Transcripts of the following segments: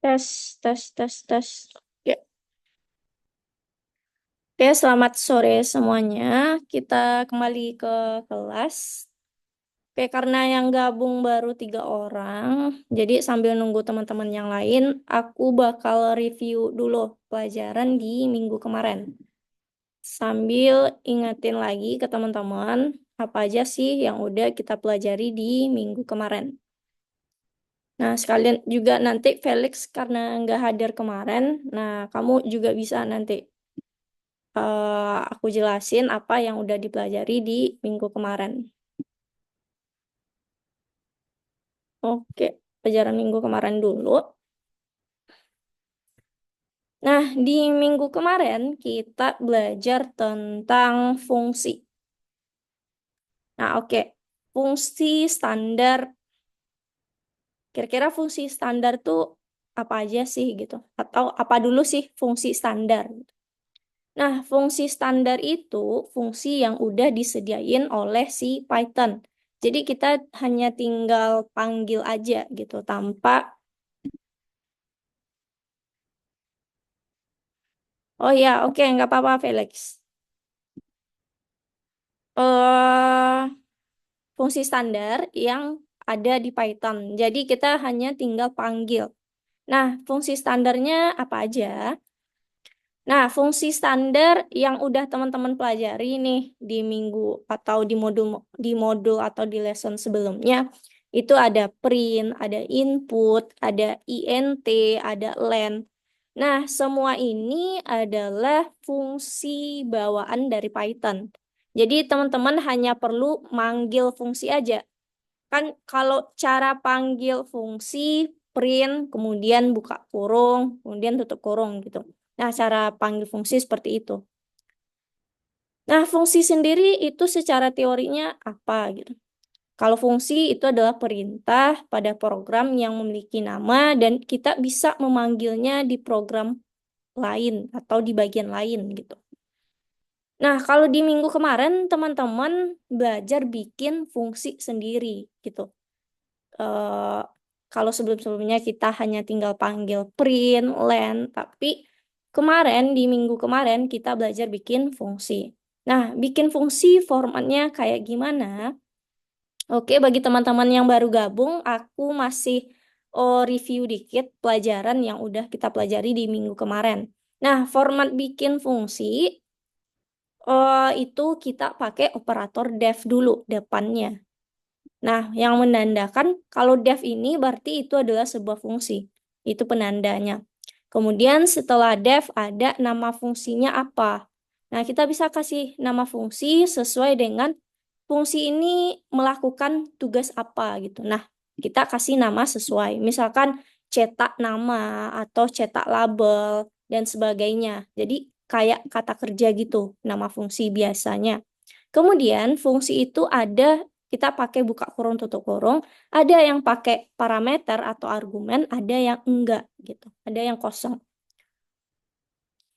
Tes, tes, tes, tes. Ya. Oke, selamat sore semuanya. Kita kembali ke kelas. Oke, karena yang gabung baru 3 orang, jadi sambil nunggu teman-teman yang lain, aku bakal review dulu pelajaran di minggu kemarin. Sambil ingetin lagi ke teman-teman, apa aja sih yang udah kita pelajari di minggu kemarin. Nah, sekalian juga nanti Felix karena nggak hadir kemarin, nah kamu juga bisa nanti aku jelasin apa yang udah dipelajari di minggu kemarin. Oke, pelajaran minggu kemarin dulu. Nah, di minggu kemarin kita belajar tentang fungsi. Nah, oke. Fungsi standar. Kira-kira fungsi standar tuh apa aja sih gitu? Atau apa dulu sih fungsi standar? Nah, fungsi standar itu fungsi yang udah disediain oleh si Python. Jadi kita hanya tinggal panggil aja gitu tanpa. Oh ya, oke, nggak apa-apa Felix. eh Fungsi standar yang ada di Python. Jadi kita hanya tinggal panggil. Nah, fungsi standarnya apa aja? Nah, fungsi standar yang udah teman-teman pelajari nih di minggu atau di modul atau di lesson sebelumnya itu ada print, ada input, ada int, ada len. Nah, semua ini adalah fungsi bawaan dari Python. Jadi teman-teman hanya perlu manggil fungsi aja. Kan kalau cara panggil fungsi print, kemudian buka kurung, kemudian tutup kurung gitu. Nah, cara panggil fungsi seperti itu. Nah, fungsi sendiri itu secara teorinya apa gitu. Kalau fungsi itu adalah perintah pada program yang memiliki nama dan kita bisa memanggilnya di program lain atau di bagian lain gitu. Nah, kalau di minggu kemarin teman-teman belajar bikin fungsi sendiri gitu. eh, Kalau sebelum-sebelumnya kita hanya tinggal panggil print, len, tapi kemarin di minggu kemarin kita belajar bikin fungsi. Nah, bikin fungsi formatnya kayak gimana? Oke, bagi teman-teman yang baru gabung, aku masih review dikit pelajaran yang udah kita pelajari di minggu kemarin. Nah, format bikin fungsi itu kita pakai operator def dulu depannya. Nah, yang menandakan kalau def ini berarti itu adalah sebuah fungsi. Itu penandanya. Kemudian setelah def ada nama fungsinya apa. Nah, kita bisa kasih nama fungsi sesuai dengan fungsi ini melakukan tugas apa gitu. Nah, kita kasih nama sesuai. Misalkan cetak nama atau cetak label dan sebagainya. Jadi kayak kata kerja gitu nama fungsi biasanya. Kemudian fungsi itu ada kita pakai buka kurung tutup kurung, ada yang pakai parameter atau argumen, ada yang enggak gitu, ada yang kosong.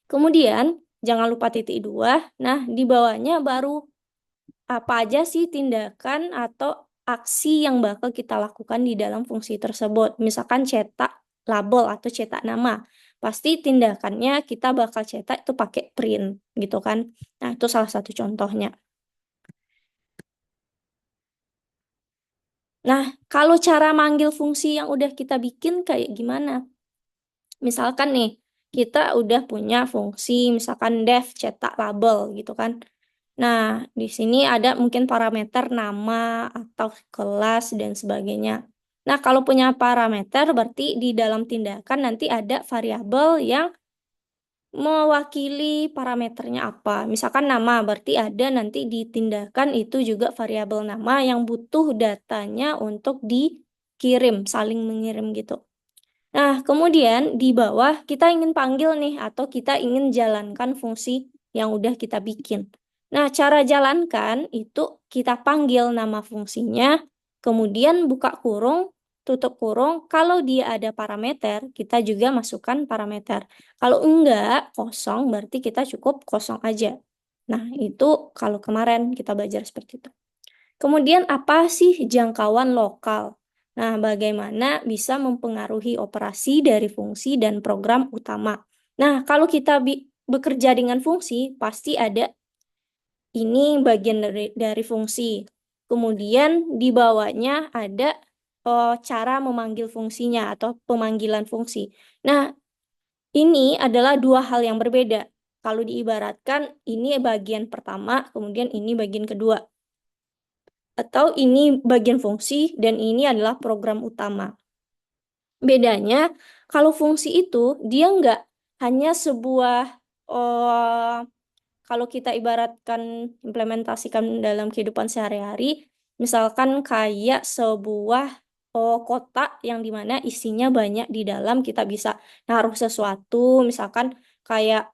Kemudian jangan lupa titik dua. Nah, di bawahnya baru apa aja sih tindakan atau aksi yang bakal kita lakukan di dalam fungsi tersebut. Misalkan cetak label atau cetak nama. Pasti tindakannya kita bakal cetak itu pakai print gitu kan. Nah, itu salah satu contohnya. Nah, kalau cara manggil fungsi yang udah kita bikin kayak gimana? Misalkan nih, kita udah punya fungsi, misalkan def cetak label gitu kan. Nah, di sini ada mungkin parameter nama atau kelas dan sebagainya. Nah, kalau punya parameter berarti di dalam tindakan nanti ada variabel yang mewakili parameternya apa. Misalkan nama berarti ada nanti di tindakan itu juga variabel nama yang butuh datanya untuk dikirim, saling mengirim gitu. Nah, kemudian di bawah kita ingin panggil nih atau kita ingin jalankan fungsi yang udah kita bikin. Nah, cara jalankan itu kita panggil nama fungsinya, kemudian buka kurung, tutup kurung. Kalau dia ada parameter, kita juga masukkan parameter. Kalau enggak, kosong, berarti kita cukup kosong aja. Nah, itu kalau kemarin kita belajar seperti itu. Kemudian apa sih jangkauan lokal? Nah, bagaimana bisa mempengaruhi operasi dari fungsi dan program utama. Nah, kalau kita bekerja dengan fungsi, pasti ada ini bagian dari fungsi. Kemudian di bawahnya ada cara memanggil fungsinya atau pemanggilan fungsi. Nah, ini adalah dua hal yang berbeda. Kalau diibaratkan, ini bagian pertama, kemudian ini bagian kedua. Atau ini bagian fungsi, dan ini adalah program utama. Bedanya, kalau fungsi itu, dia nggak hanya sebuah, kalau kita ibaratkan implementasikan dalam kehidupan sehari-hari, misalkan kayak sebuah kotak yang dimana isinya banyak di dalam, kita bisa naruh sesuatu, misalkan kayak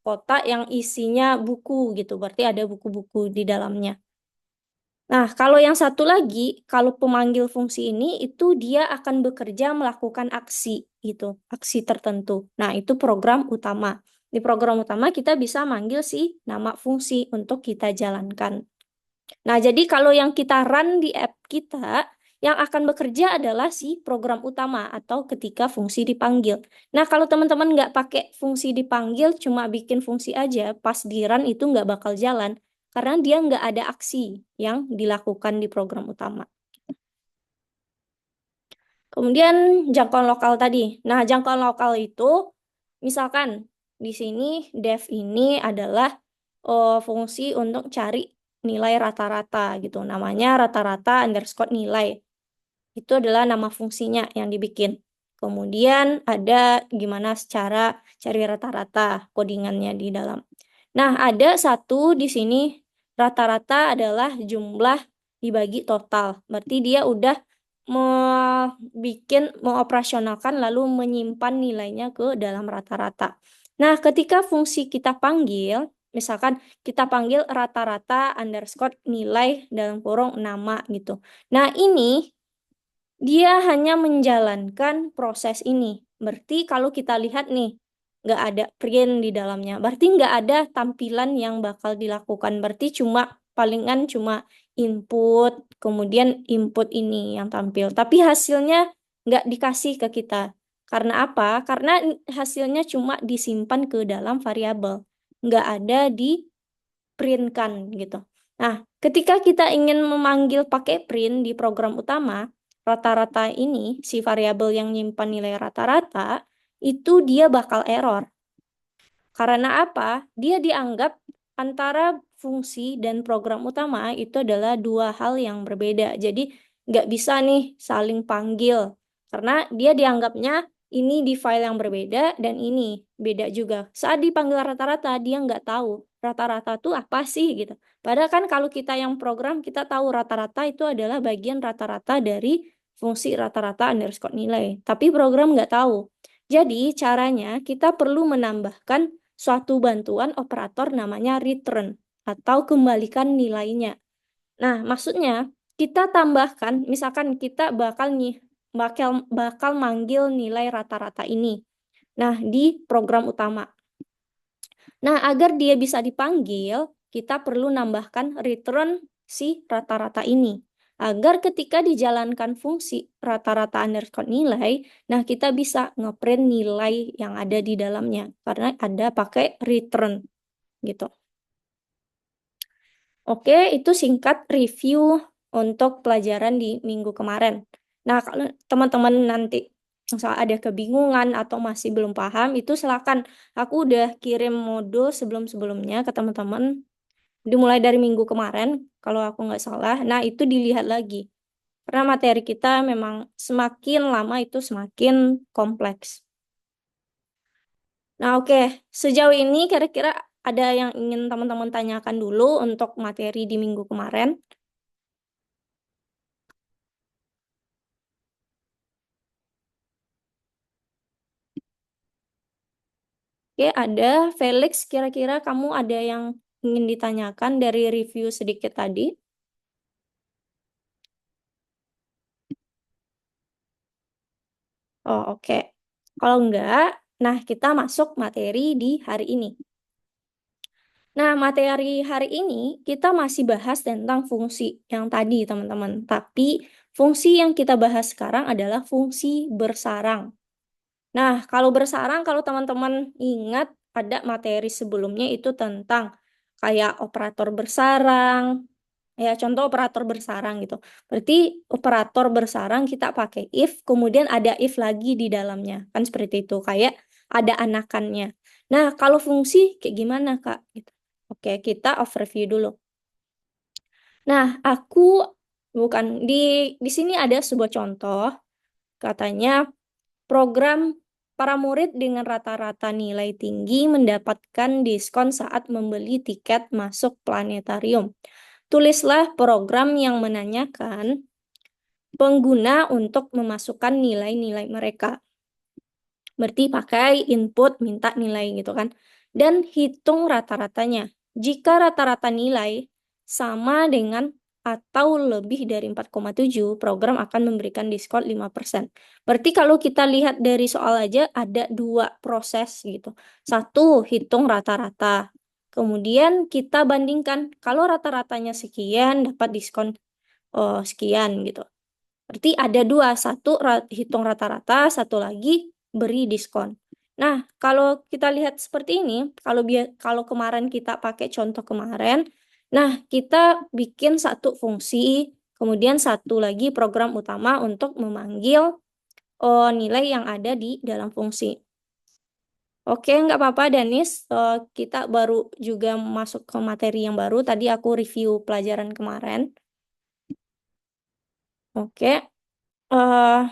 kotak yang isinya buku gitu, berarti ada buku-buku di dalamnya. Nah, kalau yang satu lagi, kalau pemanggil fungsi ini, itu dia akan bekerja melakukan aksi gitu, aksi tertentu. Nah, itu program utama. Di program utama kita bisa manggil si nama fungsi untuk kita jalankan. Nah, jadi kalau yang kita run di app kita, yang akan bekerja adalah si program utama atau ketika fungsi dipanggil. Nah, kalau teman-teman nggak pakai fungsi dipanggil, cuma bikin fungsi aja, pas di run itu nggak bakal jalan. Karena dia nggak ada aksi yang dilakukan di program utama. Kemudian jangkauan lokal tadi. Nah, jangkauan lokal itu, misalkan di sini dev ini adalah fungsi untuk cari nilai rata-rata gitu. Namanya rata-rata underscore nilai. Itu adalah nama fungsinya yang dibikin. Kemudian ada gimana cara cari rata-rata codingannya di dalam. Nah, ada satu di sini rata-rata adalah jumlah dibagi total. Berarti dia udah mengoperasionalkan lalu menyimpan nilainya ke dalam rata-rata. Nah, ketika fungsi kita panggil, misalkan kita panggil rata-rata underscore nilai dalam kurung nama gitu. Nah, ini dia hanya menjalankan proses ini. Berarti kalau kita lihat nih, nggak ada print di dalamnya. Berarti nggak ada tampilan yang bakal dilakukan. Berarti palingan cuma input, kemudian input ini yang tampil. Tapi hasilnya nggak dikasih ke kita. Karena apa? Karena hasilnya cuma disimpan ke dalam variabel. Nggak ada di print-kan gitu. Nah, ketika kita ingin memanggil pakai print di program utama, rata-rata ini, si variabel yang nyimpan nilai rata-rata, itu dia bakal error. Karena apa? Dia dianggap antara fungsi dan program utama itu adalah dua hal yang berbeda. Jadi nggak bisa nih saling panggil. Karena dia dianggapnya ini di file yang berbeda dan ini beda juga. Saat dipanggil rata-rata, dia nggak tahu rata-rata itu apa sih gitu. Padahal kan kalau kita yang program, kita tahu rata-rata itu adalah bagian rata-rata dari fungsi rata-rata underscore nilai. Tapi program nggak tahu. Jadi caranya kita perlu menambahkan suatu bantuan operator namanya return atau kembalikan nilainya. Nah, maksudnya kita tambahkan, misalkan kita bakal manggil nilai rata-rata ini. Nah, di program utama. Nah, agar dia bisa dipanggil, kita perlu nambahkan return si rata-rata ini. Agar ketika dijalankan fungsi rata-rata underscore nilai, nah kita bisa ngeprint nilai yang ada di dalamnya. Karena ada pakai return gitu. Oke, itu singkat review untuk pelajaran di minggu kemarin. Nah, kalau teman-teman nanti misal ada kebingungan atau masih belum paham, itu silakan. Aku udah kirim modul sebelum-sebelumnya ke teman-teman. Dimulai dari minggu kemarin, kalau aku nggak salah. Nah, itu dilihat lagi. Karena materi kita memang semakin lama itu semakin kompleks. Nah, oke. Sejauh ini kira-kira ada yang ingin teman-teman tanyakan dulu untuk materi di minggu kemarin? Oke, ada. Felix, kira-kira kamu ada yang ingin ditanyakan dari review sedikit tadi? Oh, oke. Kalau enggak, nah kita masuk materi di hari ini. Nah, materi hari ini kita masih bahas tentang fungsi yang tadi, teman-teman. Tapi fungsi yang kita bahas sekarang adalah fungsi bersarang. Nah, kalau bersarang, kalau teman-teman ingat ada materi sebelumnya itu tentang kayak operator bersarang, ya contoh operator bersarang gitu. Berarti operator bersarang kita pakai if, kemudian ada if lagi di dalamnya. Kan seperti itu, kayak ada anakannya. Nah, kalau fungsi kayak gimana, Kak? Gitu. Oke, kita overview dulu. Nah, di sini ada sebuah contoh, katanya program para murid dengan rata-rata nilai tinggi mendapatkan diskon saat membeli tiket masuk planetarium. Tulislah program yang menanyakan pengguna untuk memasukkan nilai-nilai mereka. Berarti pakai input minta nilai gitu kan. Dan hitung rata-ratanya. Jika rata-rata nilai sama dengan atau lebih dari 4,7, program akan memberikan diskon 5%. Berarti kalau kita lihat dari soal aja ada dua proses gitu. Satu, hitung rata-rata. Kemudian kita bandingkan kalau rata-ratanya sekian dapat diskon sekian gitu. Berarti ada dua, satu hitung rata-rata, satu lagi beri diskon. Nah, kalau kita lihat seperti ini, kalau kemarin kita pakai contoh kemarin, nah kita bikin satu fungsi, kemudian satu lagi program utama untuk memanggil nilai yang ada di dalam fungsi. Oke, nggak apa-apa, Danis. Kita baru juga masuk ke materi yang baru. Tadi aku review pelajaran kemarin. Oke. eh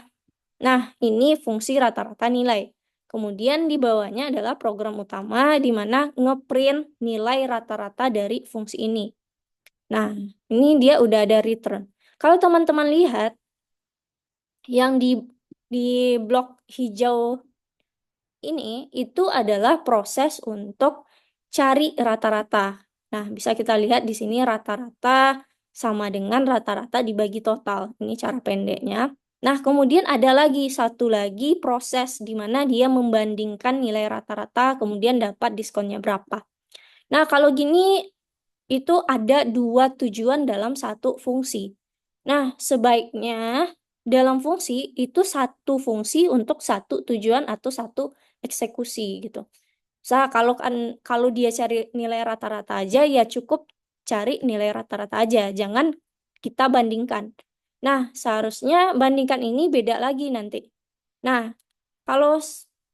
Nah, ini fungsi rata-rata nilai. Kemudian di bawahnya adalah program utama di mana ngeprint nilai rata-rata dari fungsi ini. Nah, ini dia udah ada return. Kalau teman-teman lihat yang di blok hijau ini itu adalah proses untuk cari rata-rata. Nah, bisa kita lihat di sini rata-rata sama dengan rata-rata dibagi total. Ini cara pendeknya. Nah, kemudian ada lagi satu lagi proses di mana dia membandingkan nilai rata-rata, kemudian dapat diskonnya berapa. Nah, kalau gini itu ada dua tujuan dalam satu fungsi. Nah, sebaiknya dalam fungsi itu satu fungsi untuk satu tujuan atau satu eksekusi gitu. Kalau dia cari nilai rata-rata aja ya cukup cari nilai rata-rata aja, jangan kita bandingkan. Nah, seharusnya bandingkan ini beda lagi nanti. Nah, kalau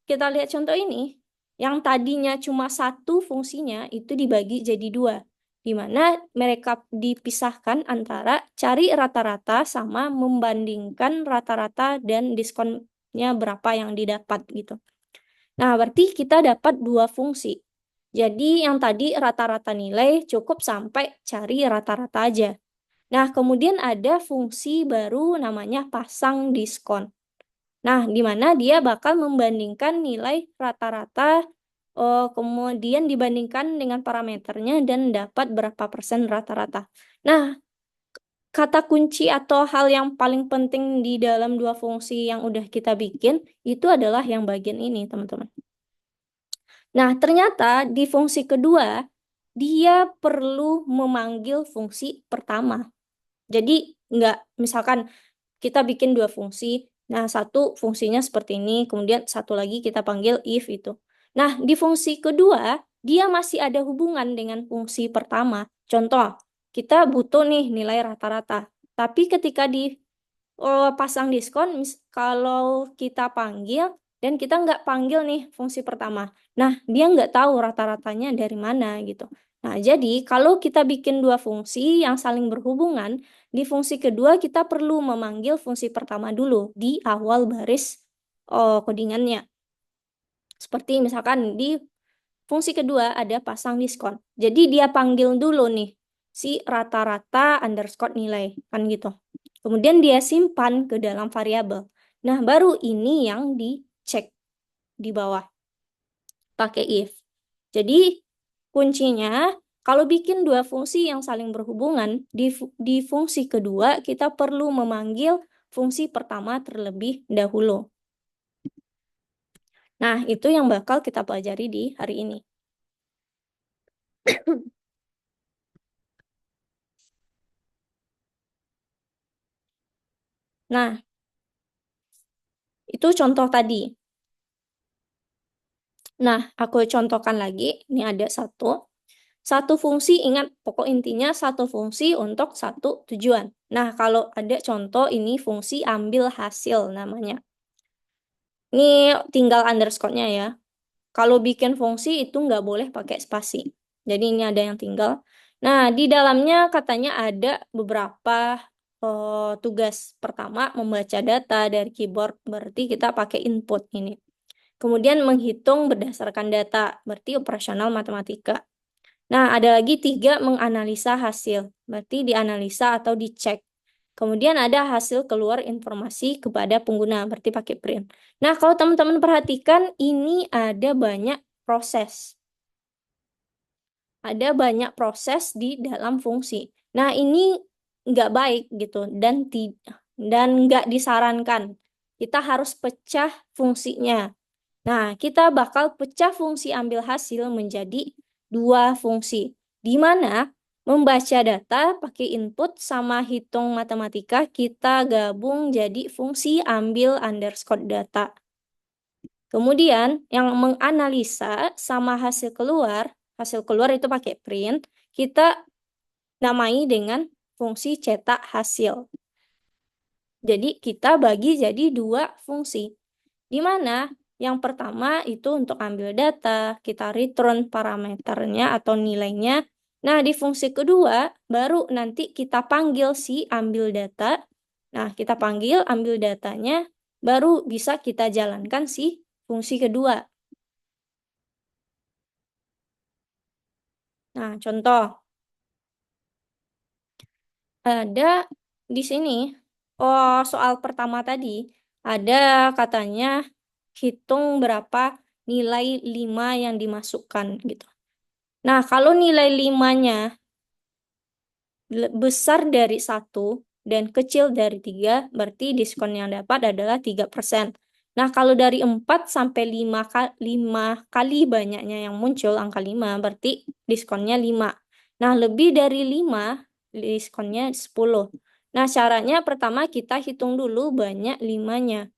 kita lihat contoh ini, yang tadinya cuma satu fungsinya itu dibagi jadi dua, di mana mereka dipisahkan antara cari rata-rata sama membandingkan rata-rata dan diskonnya berapa yang didapat gitu. Nah, berarti kita dapat dua fungsi. Jadi yang tadi rata-rata nilai cukup sampai cari rata-rata aja. Nah, kemudian ada fungsi baru namanya pasang diskon. Nah, di mana dia bakal membandingkan nilai rata-rata, kemudian dibandingkan dengan parameternya dan dapat berapa persen rata-rata. Nah, kata kunci atau hal yang paling penting di dalam dua fungsi yang udah kita bikin, itu adalah yang bagian ini, teman-teman. Nah, ternyata di fungsi kedua, dia perlu memanggil fungsi pertama. Jadi, misalkan kita bikin dua fungsi. Nah, satu fungsinya seperti ini, kemudian satu lagi kita panggil if itu. Nah, di fungsi kedua, dia masih ada hubungan dengan fungsi pertama. Contoh, kita butuh nih nilai rata-rata. Tapi ketika di pasang diskon, kalau kita panggil dan kita nggak panggil nih fungsi pertama. Nah, dia nggak tahu rata-ratanya dari mana gitu. Nah, jadi kalau kita bikin dua fungsi yang saling berhubungan, di fungsi kedua kita perlu memanggil fungsi pertama dulu di awal baris codingannya. Seperti misalkan di fungsi kedua ada pasang diskon. Jadi dia panggil dulu nih si rata-rata underscore nilai, kan gitu. Kemudian dia simpan ke dalam variabel. Nah, baru ini yang dicek di bawah pakai if. Jadi kuncinya kalau bikin dua fungsi yang saling berhubungan, di fungsi kedua kita perlu memanggil fungsi pertama terlebih dahulu. Nah, itu yang bakal kita pelajari di hari ini. Nah, itu contoh tadi. Nah, aku contohkan lagi. Ini ada satu. Satu fungsi, ingat pokok intinya satu fungsi untuk satu tujuan. Nah, kalau ada contoh ini fungsi ambil hasil namanya. Ini tinggal underscore-nya ya. Kalau bikin fungsi itu nggak boleh pakai spasi. Jadi ini ada yang tinggal. Nah, di dalamnya katanya ada beberapa tugas. Pertama, membaca data dari keyboard. Berarti kita pakai input ini. Kemudian menghitung berdasarkan data. Berarti operasional matematika. Nah, ada lagi tiga, menganalisa hasil. Berarti dianalisa atau dicek. Kemudian ada hasil keluar informasi kepada pengguna, berarti pakai print. Nah, kalau teman-teman perhatikan, ini ada banyak proses. Ada banyak proses di dalam fungsi. Nah, ini nggak baik gitu dan nggak disarankan. Kita harus pecah fungsinya. Nah, kita bakal pecah fungsi ambil hasil menjadi dua fungsi, di mana membaca data pakai input sama hitung matematika kita gabung jadi fungsi ambil underscore data. Kemudian yang menganalisa sama hasil keluar itu pakai print, kita namai dengan fungsi cetak hasil. Jadi kita bagi jadi dua fungsi. Di mana yang pertama itu untuk ambil data, kita return parameternya atau nilainya. Nah, di fungsi kedua baru nanti kita panggil si ambil data. Nah, kita panggil ambil datanya, baru bisa kita jalankan si fungsi kedua. Nah, contoh ada di sini. Oh, soal pertama tadi ada katanya hitung berapa nilai 5 yang dimasukkan gitu. Nah, kalau nilai 5-nya besar dari 1 dan kecil dari 3, berarti diskon yang dapat adalah 3%. Nah, kalau dari 4 sampai 5 kali banyaknya yang muncul angka 5, berarti diskonnya 5. Nah, lebih dari 5, diskonnya 10. Nah, caranya pertama kita hitung dulu banyak 5-nya.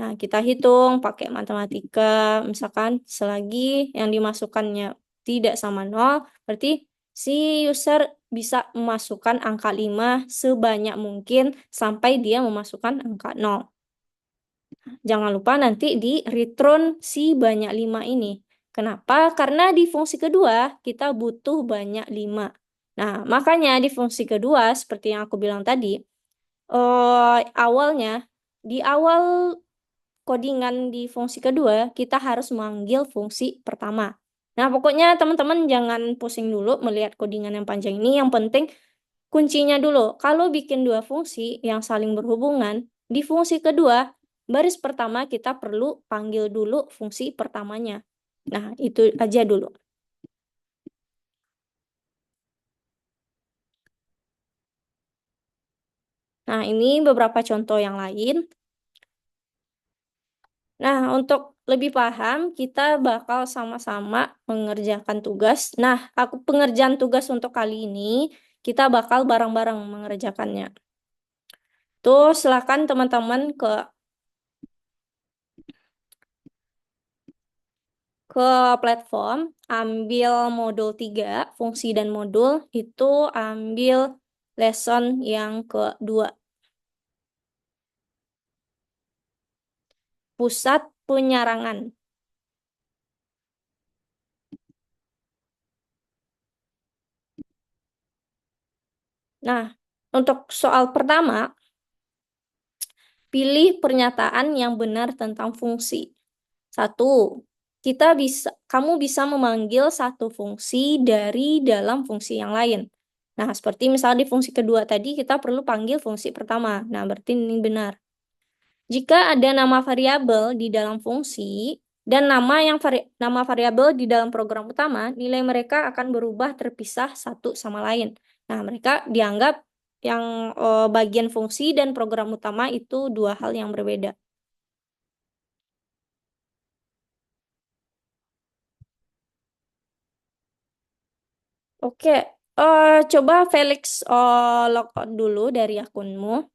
Nah, kita hitung pakai matematika, misalkan selagi yang dimasukkannya tidak sama 0, berarti si user bisa memasukkan angka 5 sebanyak mungkin sampai dia memasukkan angka 0. Jangan lupa nanti di return si banyak 5 ini. Kenapa? Karena di fungsi kedua kita butuh banyak 5. Nah, makanya di fungsi kedua, seperti yang aku bilang tadi, awalnya, di awal codingan di fungsi kedua, kita harus memanggil fungsi pertama. Nah, pokoknya teman-teman jangan pusing dulu melihat codingan yang panjang ini. Yang penting kuncinya dulu. Kalau bikin dua fungsi yang saling berhubungan, di fungsi kedua, baris pertama kita perlu panggil dulu fungsi pertamanya. Nah, itu aja dulu. Nah, ini beberapa contoh yang lain. Nah, untuk lebih paham, kita bakal sama-sama mengerjakan tugas. Nah, pengerjaan tugas untuk kali ini, kita bakal bareng-bareng mengerjakannya. Tuh, silakan teman-teman ke platform, ambil modul 3, fungsi dan modul, itu ambil lesson yang kedua. Pusat penyarangan. Nah, untuk soal pertama, pilih pernyataan yang benar tentang fungsi. Satu, kamu bisa memanggil satu fungsi dari dalam fungsi yang lain. Nah, seperti misalnya di fungsi kedua tadi, kita perlu panggil fungsi pertama. Nah, berarti ini benar. Jika ada nama variabel di dalam fungsi dan nama variabel di dalam program utama, nilai mereka akan berubah terpisah satu sama lain. Nah, mereka dianggap yang bagian fungsi dan program utama itu dua hal yang berbeda. Oke, coba Felix logout dulu dari akunmu,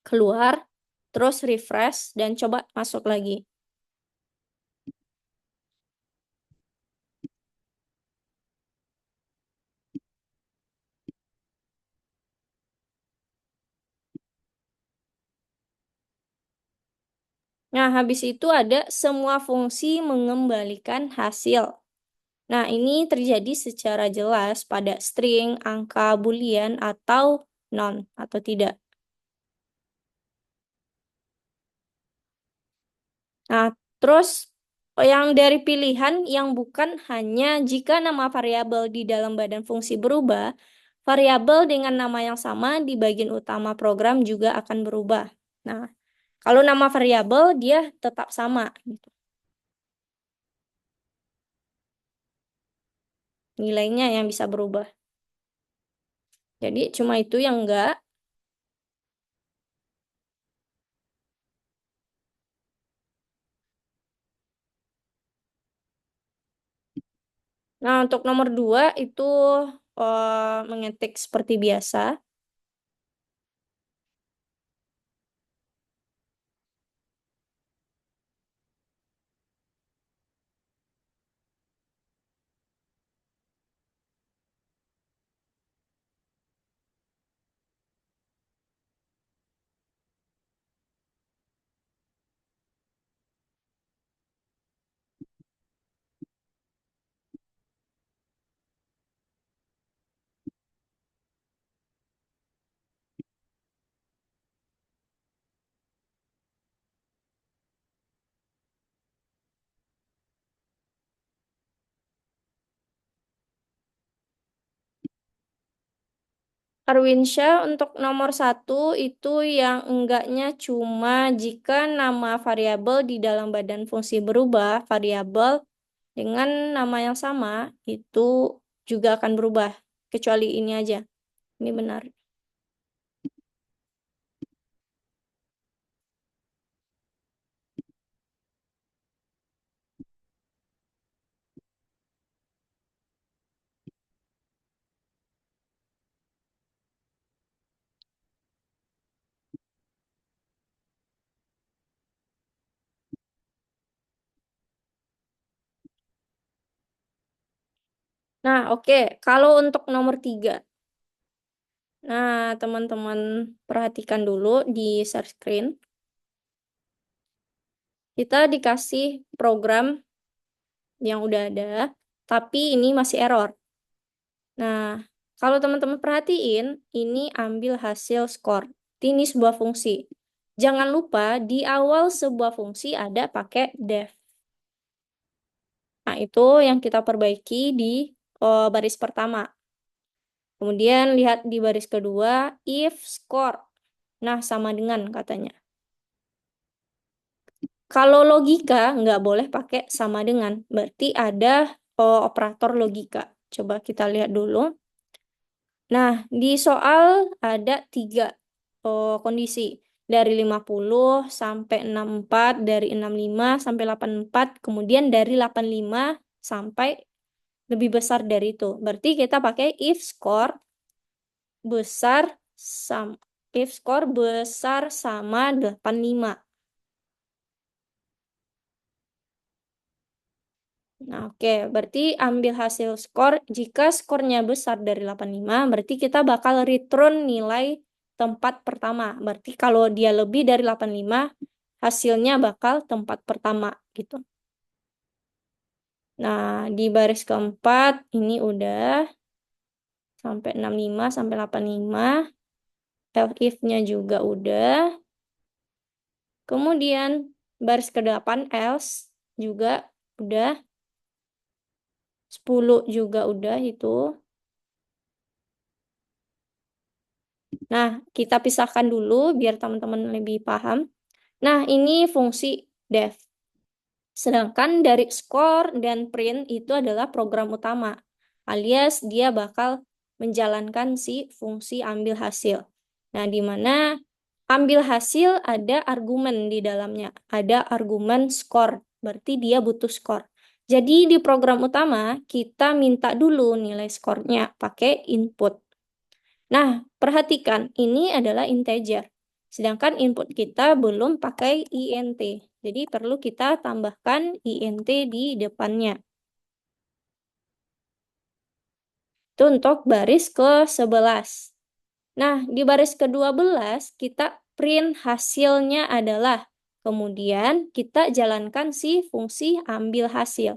keluar, terus refresh, dan coba masuk lagi. Nah, habis itu ada semua fungsi mengembalikan hasil. Nah, ini terjadi secara jelas pada string, angka, boolean, atau non, atau tidak. Nah, terus yang dari pilihan yang bukan hanya jika nama variabel di dalam badan fungsi berubah, variabel dengan nama yang sama di bagian utama program juga akan berubah. Nah, kalau nama variabel dia tetap sama gitu. Nilainya yang bisa berubah. Jadi cuma itu yang enggak. Nah, untuk nomor 2 itu mengetik seperti biasa. Arwinsyah untuk nomor 1 itu yang enggaknya cuma jika nama variabel di dalam badan fungsi berubah, variabel dengan nama yang sama itu juga akan berubah. Kecuali ini aja. Ini benar. Nah, oke. Kalau untuk nomor 3. Nah, teman-teman perhatikan dulu di share screen. Kita dikasih program yang udah ada, tapi ini masih error. Nah, kalau teman-teman perhatiin, ini ambil hasil skor. Ini sebuah fungsi. Jangan lupa di awal sebuah fungsi ada pakai def. Nah, itu yang kita perbaiki di baris pertama. Kemudian lihat di baris kedua, if score. Nah, sama dengan katanya. Kalau logika, nggak boleh pakai sama dengan. Berarti ada operator logika. Coba kita lihat dulu. Nah, di soal ada 3 kondisi. Dari 50 sampai 64, dari 65 sampai 84, kemudian dari 85 sampai lebih besar dari itu. Berarti kita pakai if score besar sama 85. Nah, oke. Berarti ambil hasil skor. Jika skornya besar dari 85, berarti kita bakal return nilai tempat pertama. Berarti kalau dia lebih dari 85, hasilnya bakal tempat pertama gitu. Nah, di baris keempat ini udah sampai 65 sampai 85. Else if-nya juga udah. Kemudian baris ke-8 else juga udah. 10 juga udah itu. Nah, kita pisahkan dulu biar teman-teman lebih paham. Nah, ini fungsi def. Sedangkan dari score dan print itu adalah program utama, alias dia bakal menjalankan si fungsi ambil hasil. Nah, di mana ambil hasil ada argumen di dalamnya. Ada argumen score, berarti dia butuh skor. Jadi di program utama kita minta dulu nilai skornya pakai input. Nah, perhatikan ini adalah integer. Sedangkan input kita belum pakai int. Jadi perlu kita tambahkan int di depannya. Itu untuk baris ke-11. Nah, di baris ke-12 kita print hasilnya adalah. Kemudian kita jalankan si fungsi ambil hasil.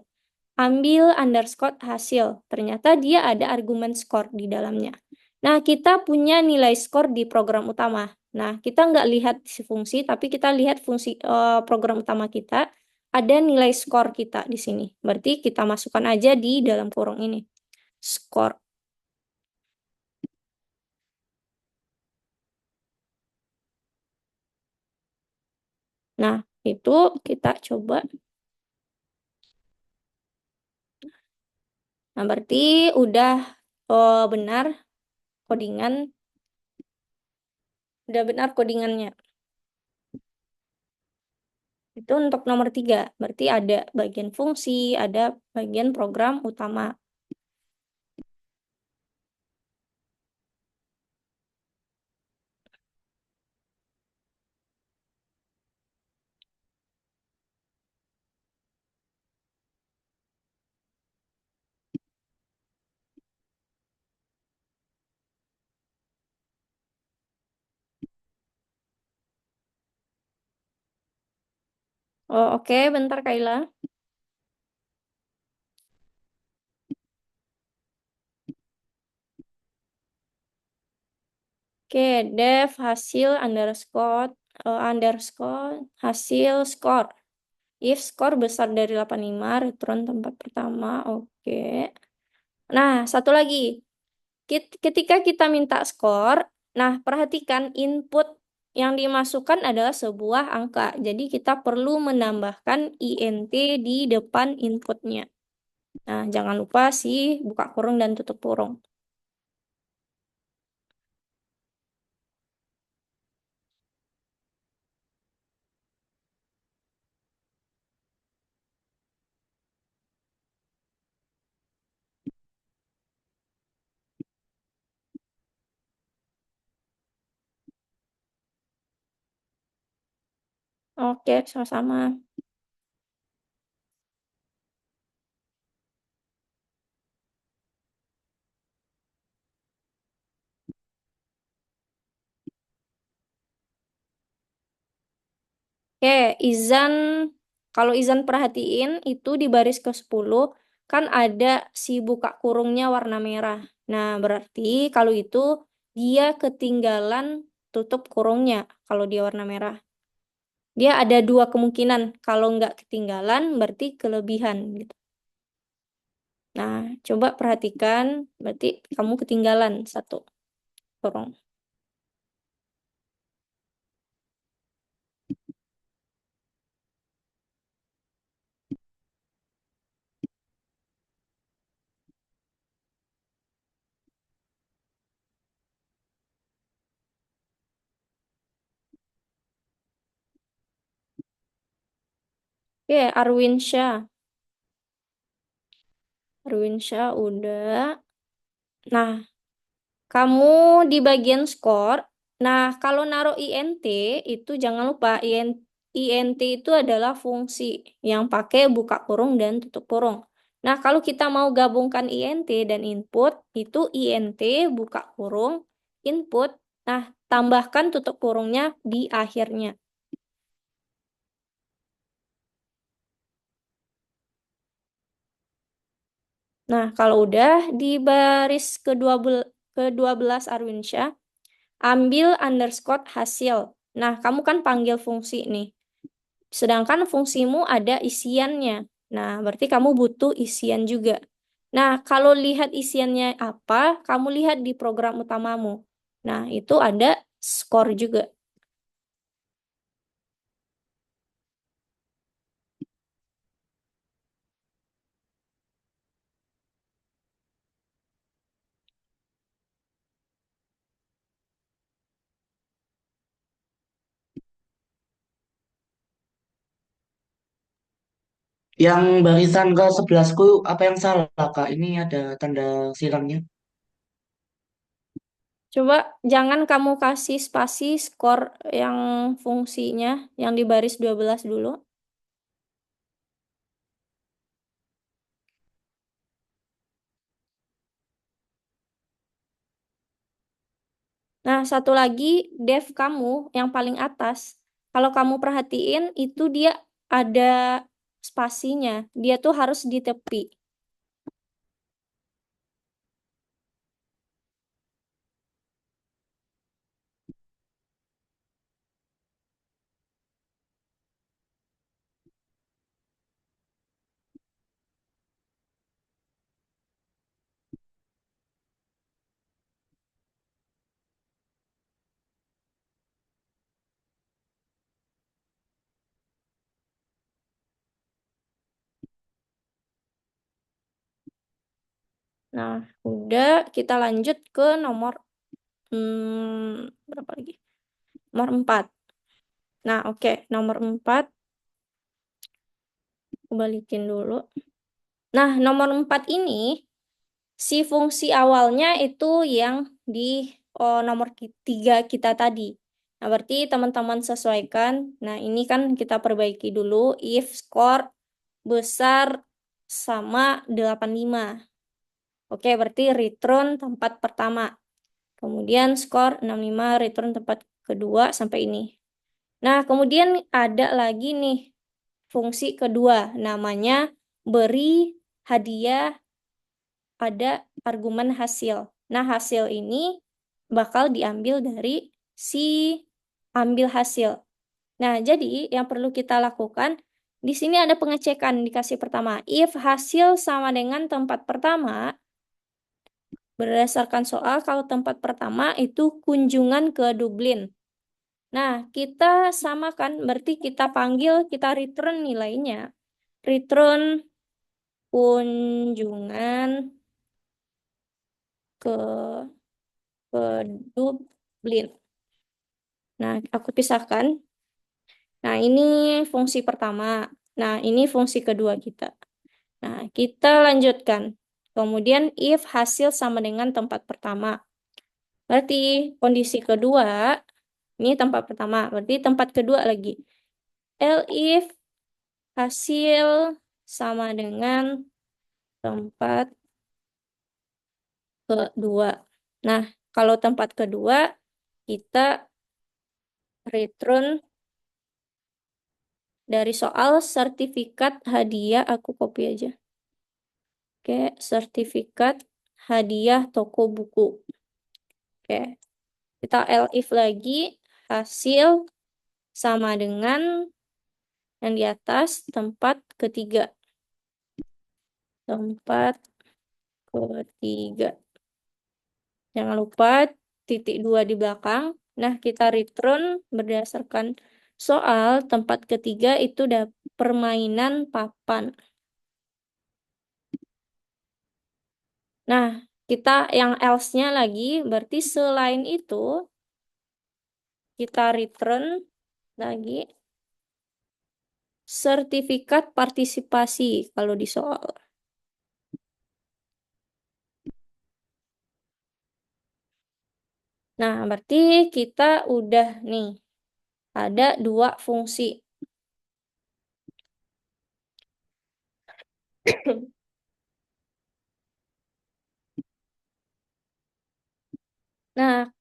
Ambil underscore hasil. Ternyata dia ada argumen skor di dalamnya. Nah, kita punya nilai skor di program utama. Nah, kita nggak lihat si fungsi, tapi kita lihat fungsi program utama kita. Ada nilai skor kita di sini. Berarti kita masukkan aja di dalam kurung ini. Skor. Nah, itu kita coba. Nah, berarti udah benar codingan. Udah benar codingannya. Itu untuk nomor 3. Berarti ada bagian fungsi, ada bagian program utama. Oh, oke, bentar Kayla. Oke, def hasil underscore hasil skor. If skor besar dari 85, return tempat pertama. Oke. Nah, satu lagi. Ketika kita minta skor, nah perhatikan input yang dimasukkan adalah sebuah angka. Jadi kita perlu menambahkan int di depan inputnya. Nah, jangan lupa sih buka kurung dan tutup kurung. Oke, sama-sama. Oke, Izan, kalau Izan perhatiin itu di baris ke-10 kan ada si buka kurungnya warna merah. Nah, berarti kalau itu dia ketinggalan tutup kurungnya kalau dia warna merah. Dia ada dua kemungkinan. Kalau nggak ketinggalan berarti kelebihan gitu. Nah, coba perhatikan, berarti kamu ketinggalan satu kurung. Oke, Arwin Syah. Arwin Syah udah. Nah, kamu di bagian skor. Nah, kalau naruh int itu jangan lupa int itu adalah fungsi yang pakai buka kurung dan tutup kurung. Nah, kalau kita mau gabungkan int dan input itu int buka kurung input. Nah, tambahkan tutup kurungnya di akhirnya. Nah, kalau udah di baris ke-12 Arwinsyah, ambil underscore hasil. Nah, kamu kan panggil fungsi nih. Sedangkan fungsimu ada isiannya. Nah, berarti kamu butuh isian juga. Nah, kalau lihat isiannya apa, kamu lihat di program utamamu. Nah, itu ada skor juga. Yang barisan ke 11-ku apa yang salah, Kak? Ini ada tanda silangnya. Coba jangan kamu kasih spasi skor yang fungsinya, yang di baris 12 dulu. Nah, satu lagi, def kamu yang paling atas. Kalau kamu perhatiin, itu dia ada spasinya. Dia tuh harus di tepi. Nah, udah kita lanjut ke nomor berapa lagi? Nomor 4. Nah, oke. Nomor 4, aku balikin dulu. Nah, nomor 4 ini, si fungsi awalnya itu yang di nomor 3 kita tadi. Nah, berarti teman-teman sesuaikan. Nah, ini kan kita perbaiki dulu. If score besar sama 85. Oke, berarti return tempat pertama. Kemudian skor 65, return tempat kedua sampai ini. Nah, kemudian ada lagi nih fungsi kedua, namanya beri hadiah ada argumen hasil. Nah, hasil ini bakal diambil dari si ambil hasil. Nah, jadi yang perlu kita lakukan, di sini ada pengecekan dikasih pertama. If hasil sama dengan tempat pertama, berdasarkan soal, kalau tempat pertama itu kunjungan ke Dublin. Nah, kita samakan, berarti kita panggil, kita return nilainya. Return kunjungan ke, ke Dublin. Nah, aku pisahkan. Nah, ini fungsi pertama. Nah, ini fungsi kedua kita. Nah, kita lanjutkan. Kemudian if hasil sama dengan tempat pertama. Berarti kondisi kedua, ini tempat pertama. Berarti tempat kedua lagi. If hasil sama dengan tempat kedua. Nah, kalau tempat kedua, kita return dari soal sertifikat hadiah, aku copy aja. Oke, sertifikat hadiah toko buku. Oke, kita elif lagi, hasil sama dengan yang di atas, tempat ketiga. Tempat ketiga. Jangan lupa titik dua di belakang. Nah, kita return berdasarkan soal tempat ketiga itu udah permainan papan. Nah, kita yang else-nya lagi, berarti selain itu, kita return lagi sertifikat partisipasi kalau di soal. Nah, berarti kita udah nih, ada dua fungsi. Nah,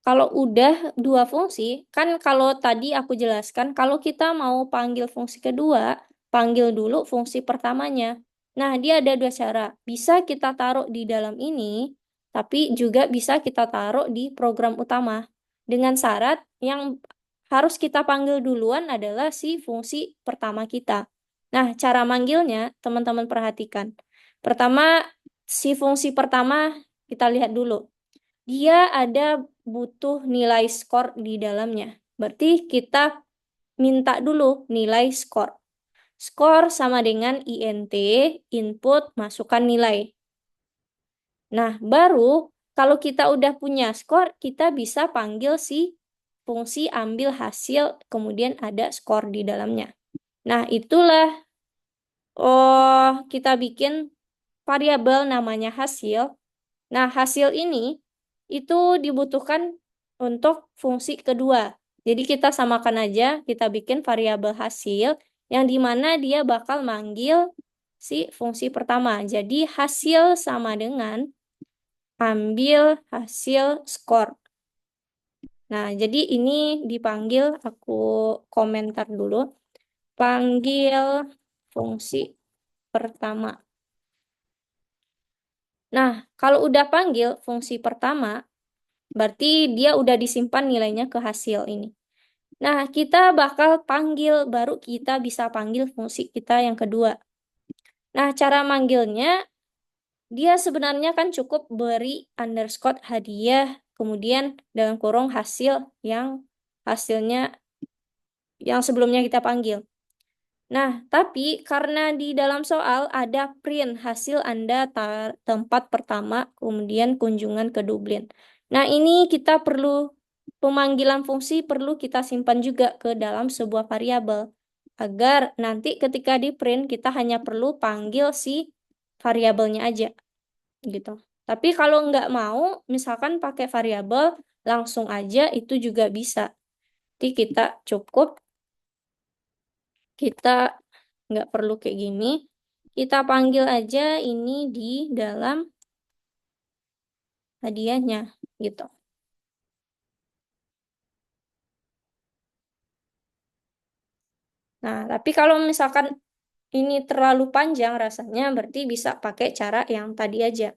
kalau udah dua fungsi, kan kalau tadi aku jelaskan, kalau kita mau panggil fungsi kedua, panggil dulu fungsi pertamanya. Nah, dia ada dua cara. Bisa kita taruh di dalam ini, tapi juga bisa kita taruh di program utama. Dengan syarat yang harus kita panggil duluan adalah si fungsi pertama kita. Nah, cara manggilnya, teman-teman perhatikan. Pertama, si fungsi pertama kita lihat dulu. Dia ada butuh nilai skor di dalamnya. Berarti kita minta dulu nilai skor. Skor sama dengan INT, input, masukkan nilai. Nah, baru kalau kita udah punya skor, kita bisa panggil si fungsi ambil hasil, kemudian ada skor di dalamnya. Nah, itulah Oh, kita bikin variabel namanya hasil. Nah, hasil ini itu dibutuhkan untuk fungsi kedua. Jadi kita samakan aja, kita bikin variabel hasil yang dimana dia bakal manggil si fungsi pertama. Jadi hasil sama dengan ambil hasil skor. Nah, jadi ini dipanggil, aku komentar dulu, panggil fungsi pertama. Nah, kalau udah panggil fungsi pertama, berarti dia udah disimpan nilainya ke hasil ini. Nah, kita bakal panggil, baru kita bisa panggil fungsi kita yang kedua. Nah, cara manggilnya, dia sebenarnya kan cukup beri underscore hadiah, kemudian dalam kurung hasil yang hasilnya yang sebelumnya kita panggil. Nah, tapi karena di dalam soal ada print hasil Anda tempat pertama, kemudian kunjungan ke Dublin. Nah, ini kita perlu pemanggilan fungsi perlu kita simpan juga ke dalam sebuah variabel agar nanti ketika di print kita hanya perlu panggil si variabelnya aja gitu. Tapi kalau nggak mau, misalkan pakai variabel langsung aja itu juga bisa. Jadi kita nggak perlu kayak gini. Kita panggil aja ini di dalam hadiahnya gitu. Nah, tapi kalau misalkan ini terlalu panjang rasanya, berarti bisa pakai cara yang tadi aja.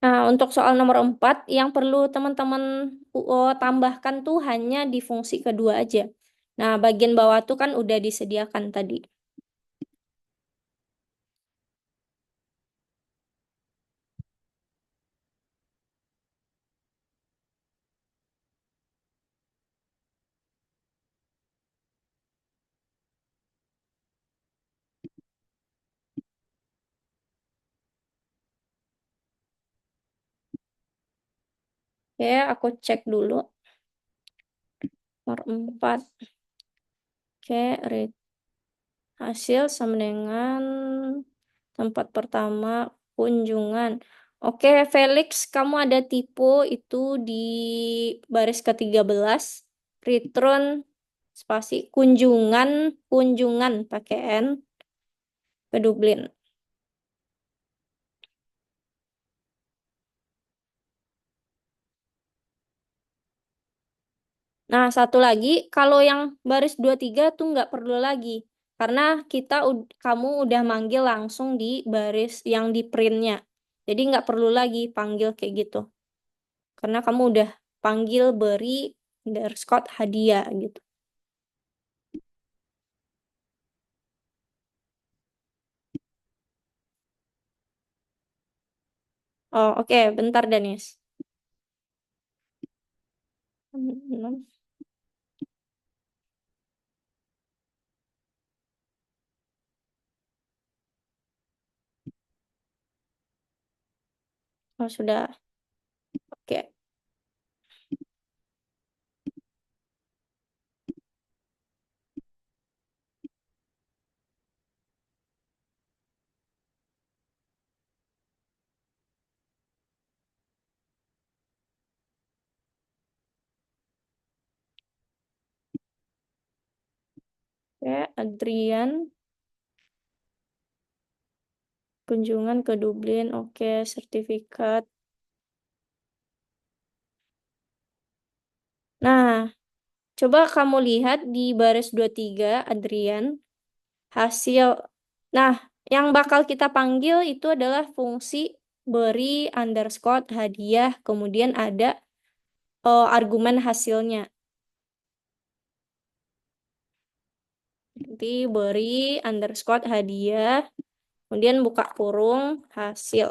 Nah, untuk soal nomor 4, yang perlu teman-teman tambahkan tuh hanya di fungsi kedua aja. Nah, bagian bawah tuh kan udah disediakan tadi. Oke, aku cek dulu. Nomor 4. Oke, hasil sama dengan tempat pertama kunjungan. Oke, Felix, kamu ada tipe itu di baris ke-13. Return spasi kunjungan, kunjungan pakai N ke Dublin. Nah, satu lagi, kalau yang baris 23 tuh nggak perlu lagi. Karena kamu udah manggil langsung di baris yang di printnya. Jadi nggak perlu lagi panggil kayak gitu. Karena kamu udah panggil beri underscore hadiah gitu. Oh, oke. Bentar, Danis. Oh, sudah. Oke. Oke, Adrian, kunjungan ke Dublin. Oke, sertifikat. Nah, coba kamu lihat di baris 23, Adrian, hasil. Nah, Yang bakal kita panggil itu adalah fungsi beri underscore hadiah, kemudian ada argumen hasilnya. Nanti beri underscore hadiah, kemudian buka kurung hasil.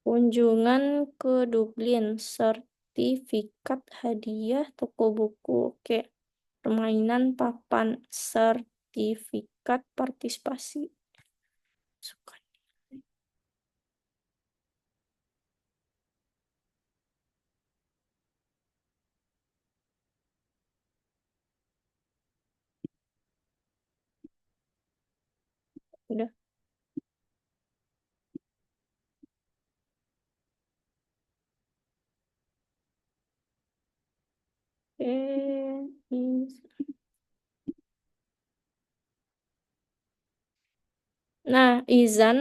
Kunjungan ke Dublin, sertifikat hadiah toko buku. Oke, permainan papan, sertifikat partisipasi. Suka. Udah. Nah, Izan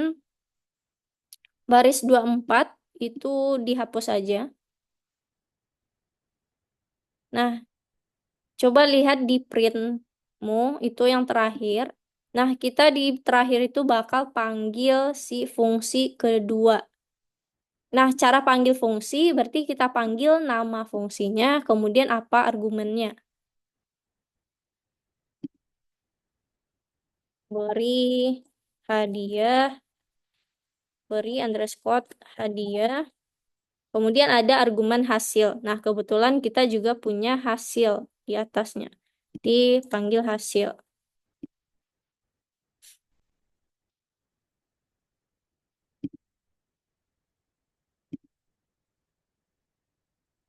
baris 24 itu dihapus aja. Nah, coba lihat di printmu itu yang terakhir. Nah, kita di terakhir itu bakal panggil si fungsi kedua. Nah, cara panggil fungsi berarti kita panggil nama fungsinya, kemudian apa argumennya. Beri hadiah, beri underscore hadiah, kemudian ada argumen hasil. Nah, kebetulan kita juga punya hasil di atasnya. Dipanggil hasil.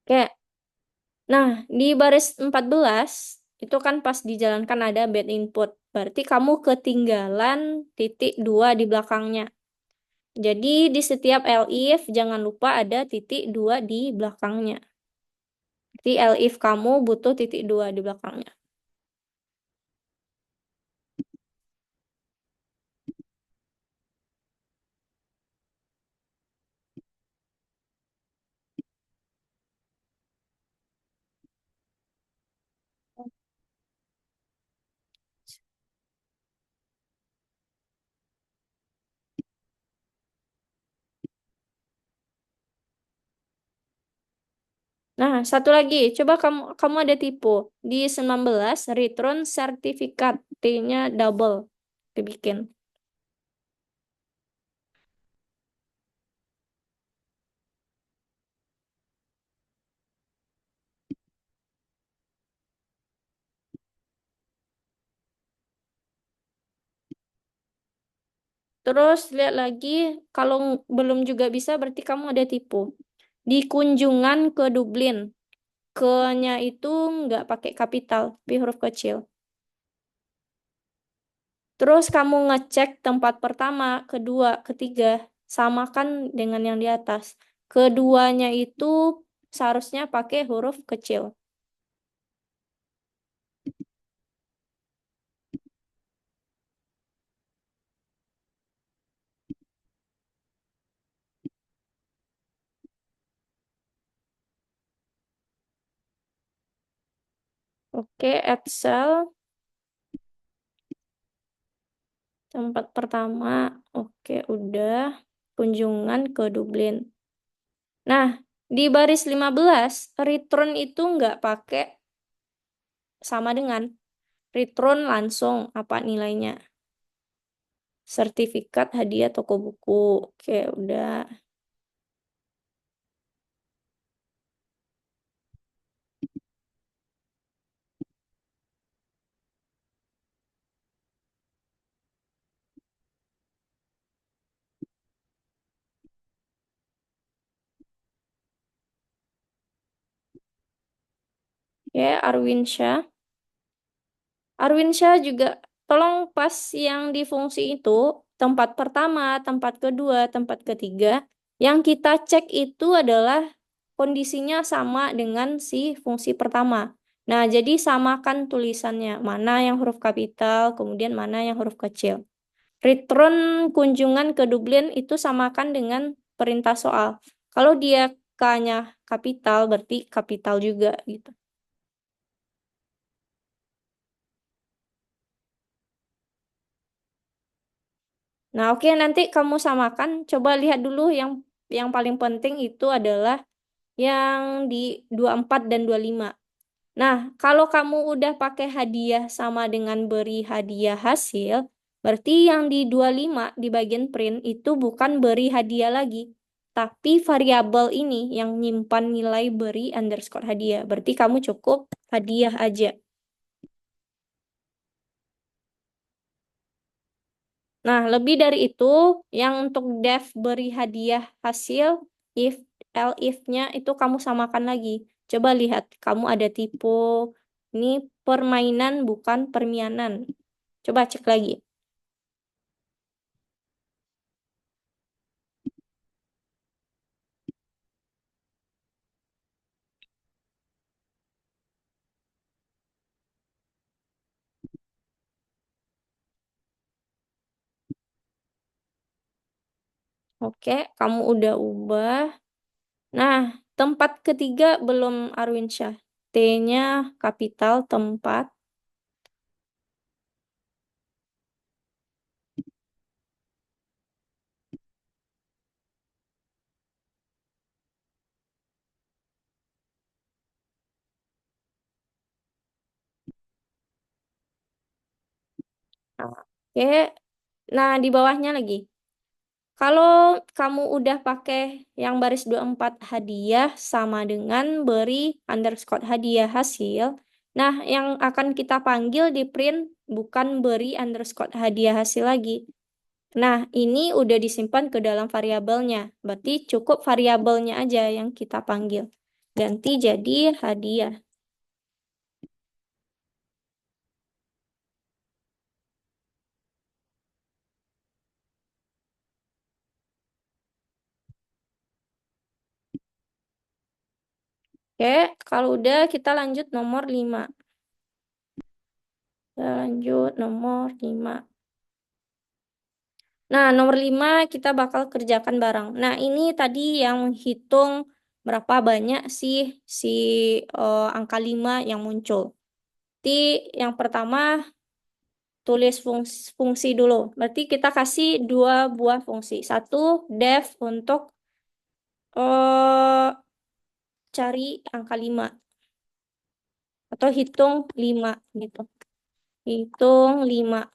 Oke, nah, di baris 14 itu kan pas dijalankan ada bad input. Berarti kamu ketinggalan titik 2 di belakangnya. Jadi di setiap elif jangan lupa ada titik 2 di belakangnya. Jadi elif kamu butuh titik 2 di belakangnya. Nah, satu lagi, coba kamu ada tipu. Di 19 return sertifikat T-nya double dibikin. Terus lihat lagi, kalau belum juga bisa berarti kamu ada tipu. Di kunjungan ke Dublin, ke-nya itu nggak pakai kapital, tapi huruf kecil. Terus kamu ngecek tempat pertama, kedua, ketiga, samakan dengan yang di atas. Keduanya itu seharusnya pakai huruf kecil. Oke, add cell, tempat pertama. Oke, udah. Kunjungan ke Dublin. Nah, di baris 15, return itu nggak pakai sama dengan return langsung apa nilainya. Sertifikat hadiah toko buku. Oke, udah. Oke, Arwin Syah. Arwin Syah juga tolong pas yang di fungsi itu, tempat pertama, tempat kedua, tempat ketiga, Yang kita cek itu adalah kondisinya sama dengan si fungsi pertama. Nah, jadi samakan tulisannya. Mana yang huruf kapital, kemudian mana yang huruf kecil. Return kunjungan ke Dublin itu samakan dengan perintah soal. Kalau dia K-nya kapital, berarti kapital juga gitu. Nah, oke, nanti kamu samakan. Coba lihat dulu yang paling penting itu adalah yang di 24 dan 25. Nah, kalau kamu udah pakai hadiah sama dengan beri hadiah hasil, berarti yang di 25 di bagian print itu bukan beri hadiah lagi, tapi variabel ini yang nyimpan nilai beri underscore hadiah. Berarti kamu cukup hadiah aja. Nah, lebih dari itu, yang untuk def beri hadiah hasil, if, if-nya itu kamu samakan lagi. Coba lihat, kamu ada tipe, ini permainan bukan permianan. Coba cek lagi. Oke, kamu udah ubah. Nah, tempat ketiga belum Arwinsyah. T-nya kapital tempat. Oke, nah di bawahnya lagi. Kalau kamu udah pakai yang baris 24 hadiah sama dengan beri underscore hadiah hasil. Nah, yang akan kita panggil di print bukan beri underscore hadiah hasil lagi. Nah, ini udah disimpan ke dalam variabelnya. Berarti cukup variabelnya aja yang kita panggil. Ganti jadi hadiah. Oke, kalau udah kita lanjut nomor 5. Kita lanjut nomor 5. Nah, nomor 5 kita bakal kerjakan bareng. Nah, ini tadi yang hitung berapa banyak sih si angka 5 yang muncul. Jadi yang pertama tulis fungsi dulu. Berarti kita kasih dua buah fungsi. Satu def untuk eh cari angka 5 atau hitung 5 gitu. Hitung 5.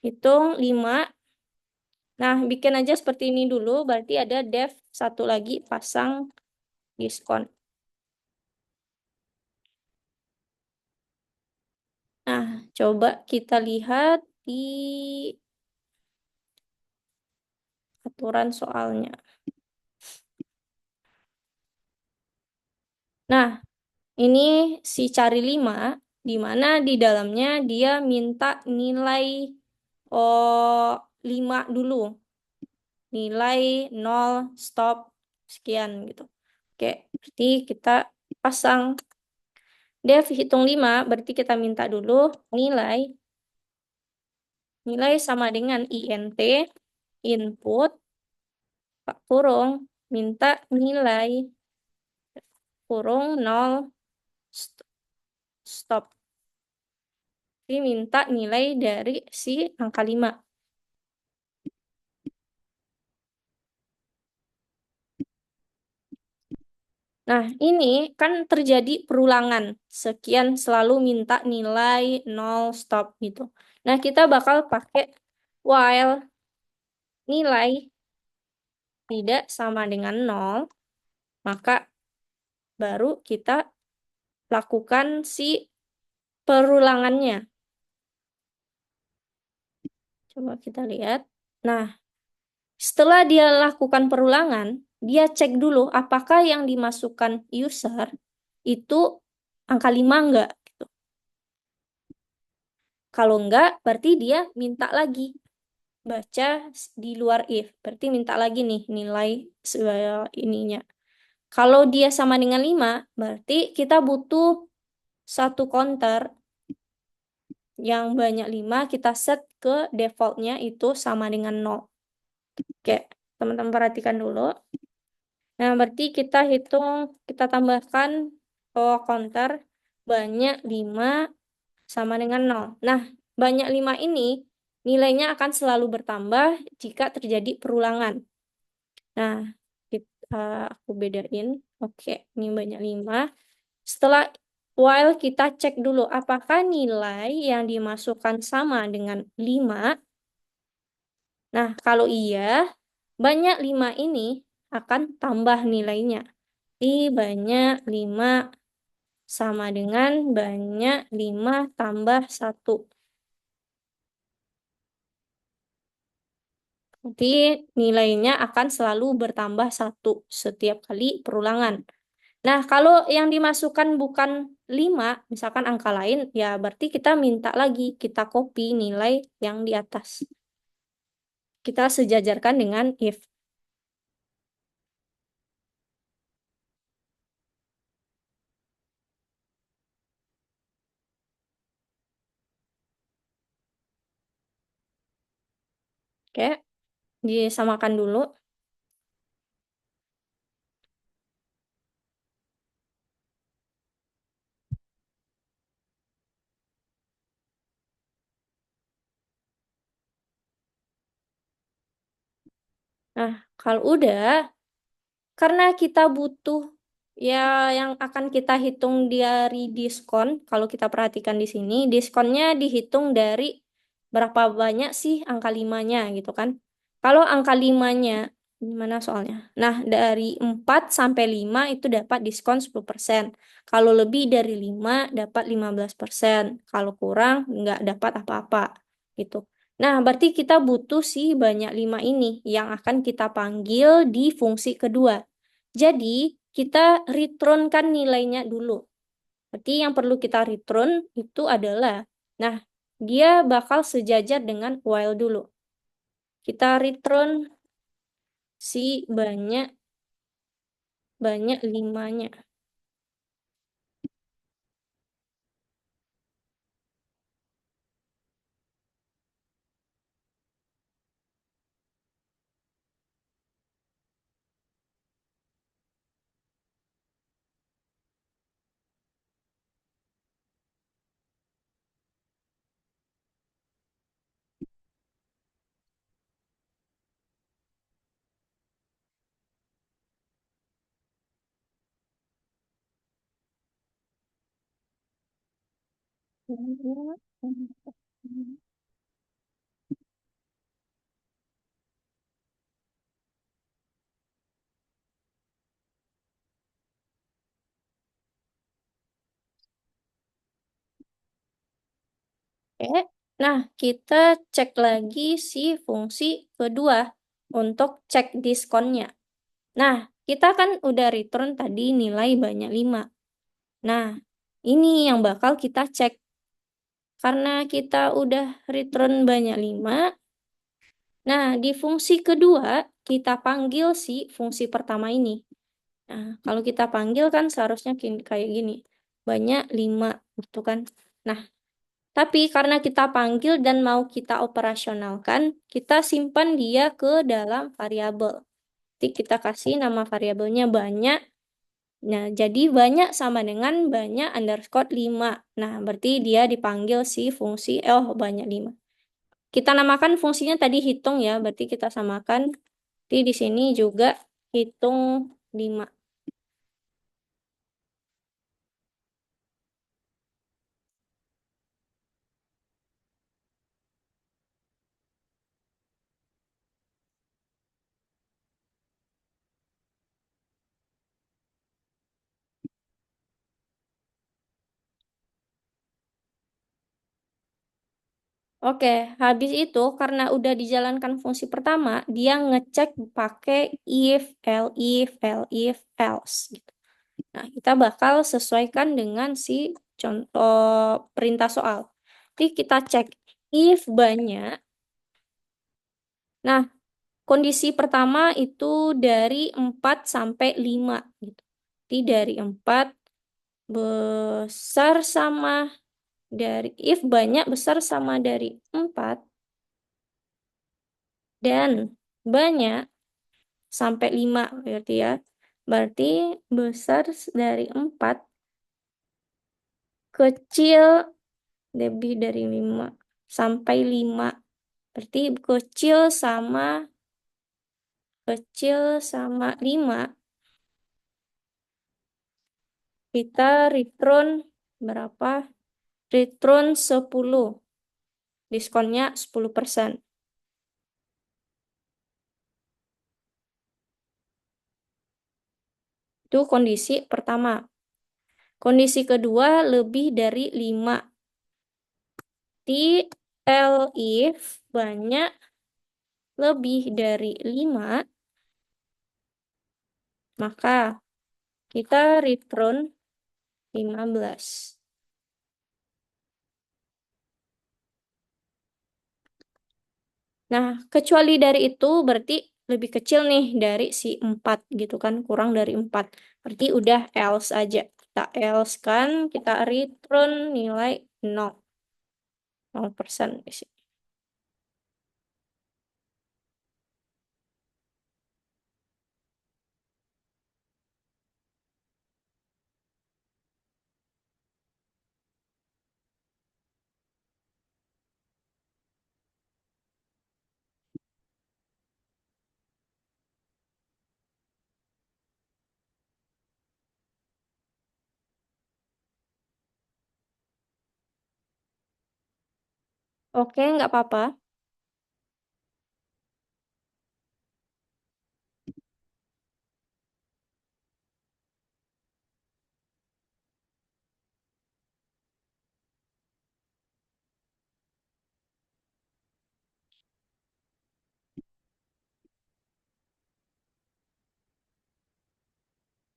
Hitung 5. Nah, bikin aja seperti ini dulu. Berarti ada def satu lagi pasang diskon. Nah, coba kita lihat di aturan soalnya. Nah, ini si cari 5, di mana di dalamnya dia minta nilai oh, 5 dulu. Nilai 0, stop, sekian gitu. Oke, berarti kita pasang def hitung 5, berarti kita minta dulu nilai. Nilai sama dengan int, input, kurung, minta nilai, kurung 0, stop. Jadi minta nilai dari si angka 5. Nah, ini kan terjadi perulangan. Sekian selalu minta nilai 0, stop gitu. Nah, kita bakal pakai while nilai tidak sama dengan 0, maka baru kita lakukan si perulangannya. Coba kita lihat. Nah, setelah dia lakukan perulangan, dia cek dulu apakah yang dimasukkan user itu angka 5 enggak gitu. Kalau enggak, berarti dia minta lagi. baca di luar if. Berarti minta lagi nih nilai ininya. Kalau dia sama dengan 5, berarti kita butuh satu counter yang banyak 5, kita set ke defaultnya itu sama dengan 0. Oke, teman-teman perhatikan dulu. Nah, berarti kita hitung, kita tambahkan counter banyak 5 sama dengan 0. Nah, banyak 5 ini nilainya akan selalu bertambah jika terjadi perulangan. Nah, aku bedain. Oke, ini banyak 5. Setelah while kita cek dulu apakah nilai yang dimasukkan sama dengan 5. Nah, kalau iya, banyak 5 ini akan tambah nilainya. I banyak 5 sama dengan banyak 5 tambah 1. Nanti nilainya akan selalu bertambah 1 setiap kali perulangan. Nah, kalau yang dimasukkan bukan 5, misalkan angka lain, ya berarti kita minta lagi, kita copy nilai yang di atas. Kita sejajarkan dengan if. Oke, disamakan dulu. Nah, kalau udah, karena kita butuh ya yang akan kita hitung dari diskon, kalau kita perhatikan di sini, diskonnya dihitung dari berapa banyak sih angka limanya gitu kan. Kalau angka limanya, gimana soalnya? Nah, dari 4 sampai 5 itu dapat diskon 10%. Kalau lebih dari 5 dapat 15%. Kalau kurang nggak dapat apa-apa gitu. Nah, berarti kita butuh sih banyak 5 ini yang akan kita panggil di fungsi kedua. Jadi, kita returnkan nilainya dulu. Berarti yang perlu kita return itu adalah, nah, dia bakal sejajar dengan while dulu. Kita return si banyak banyak limanya. Oke. Nah, kita cek lagi si fungsi kedua untuk cek diskonnya. Nah, kita kan udah return tadi nilai banyak 5. Nah, ini yang bakal kita cek. Karena kita udah return banyak 5. Nah, di fungsi kedua, kita panggil si fungsi pertama ini. Nah, kalau kita panggil kan seharusnya kayak gini. Banyak 5, gitu kan. Nah, tapi karena kita panggil dan mau kita operasionalkan, kita simpan dia ke dalam variabel. Jadi kita kasih nama variabelnya banyak. Nah, jadi banyak sama dengan banyak underscore 5. Nah, berarti dia dipanggil si fungsi, banyak 5. Kita namakan fungsinya tadi hitung ya, berarti kita samakan. Jadi di sini juga hitung 5. Oke, habis itu karena udah dijalankan fungsi pertama, dia ngecek pakai if, else gitu. Nah, kita bakal sesuaikan dengan si contoh perintah soal. Jadi kita cek if banyak Nah, kondisi pertama itu dari 4 sampai 5 gitu. Jadi dari 4 besar sama dari if banyak besar sama dari 4 dan banyak sampai 5 berarti ya. Berarti besar dari 4 kecil lebih dari 5 sampai 5. Berarti kecil sama 5 kita return berapa? Return 10. Diskonnya 10%. Itu kondisi pertama. Kondisi kedua lebih dari 5. Di if banyak lebih dari 5, maka kita return 15. Nah, kecuali dari itu berarti lebih kecil nih dari si 4 gitu kan, kurang dari 4. Berarti udah else aja. Kita else kan, kita return nilai 0. 0% di sini. Oke, nggak apa-apa.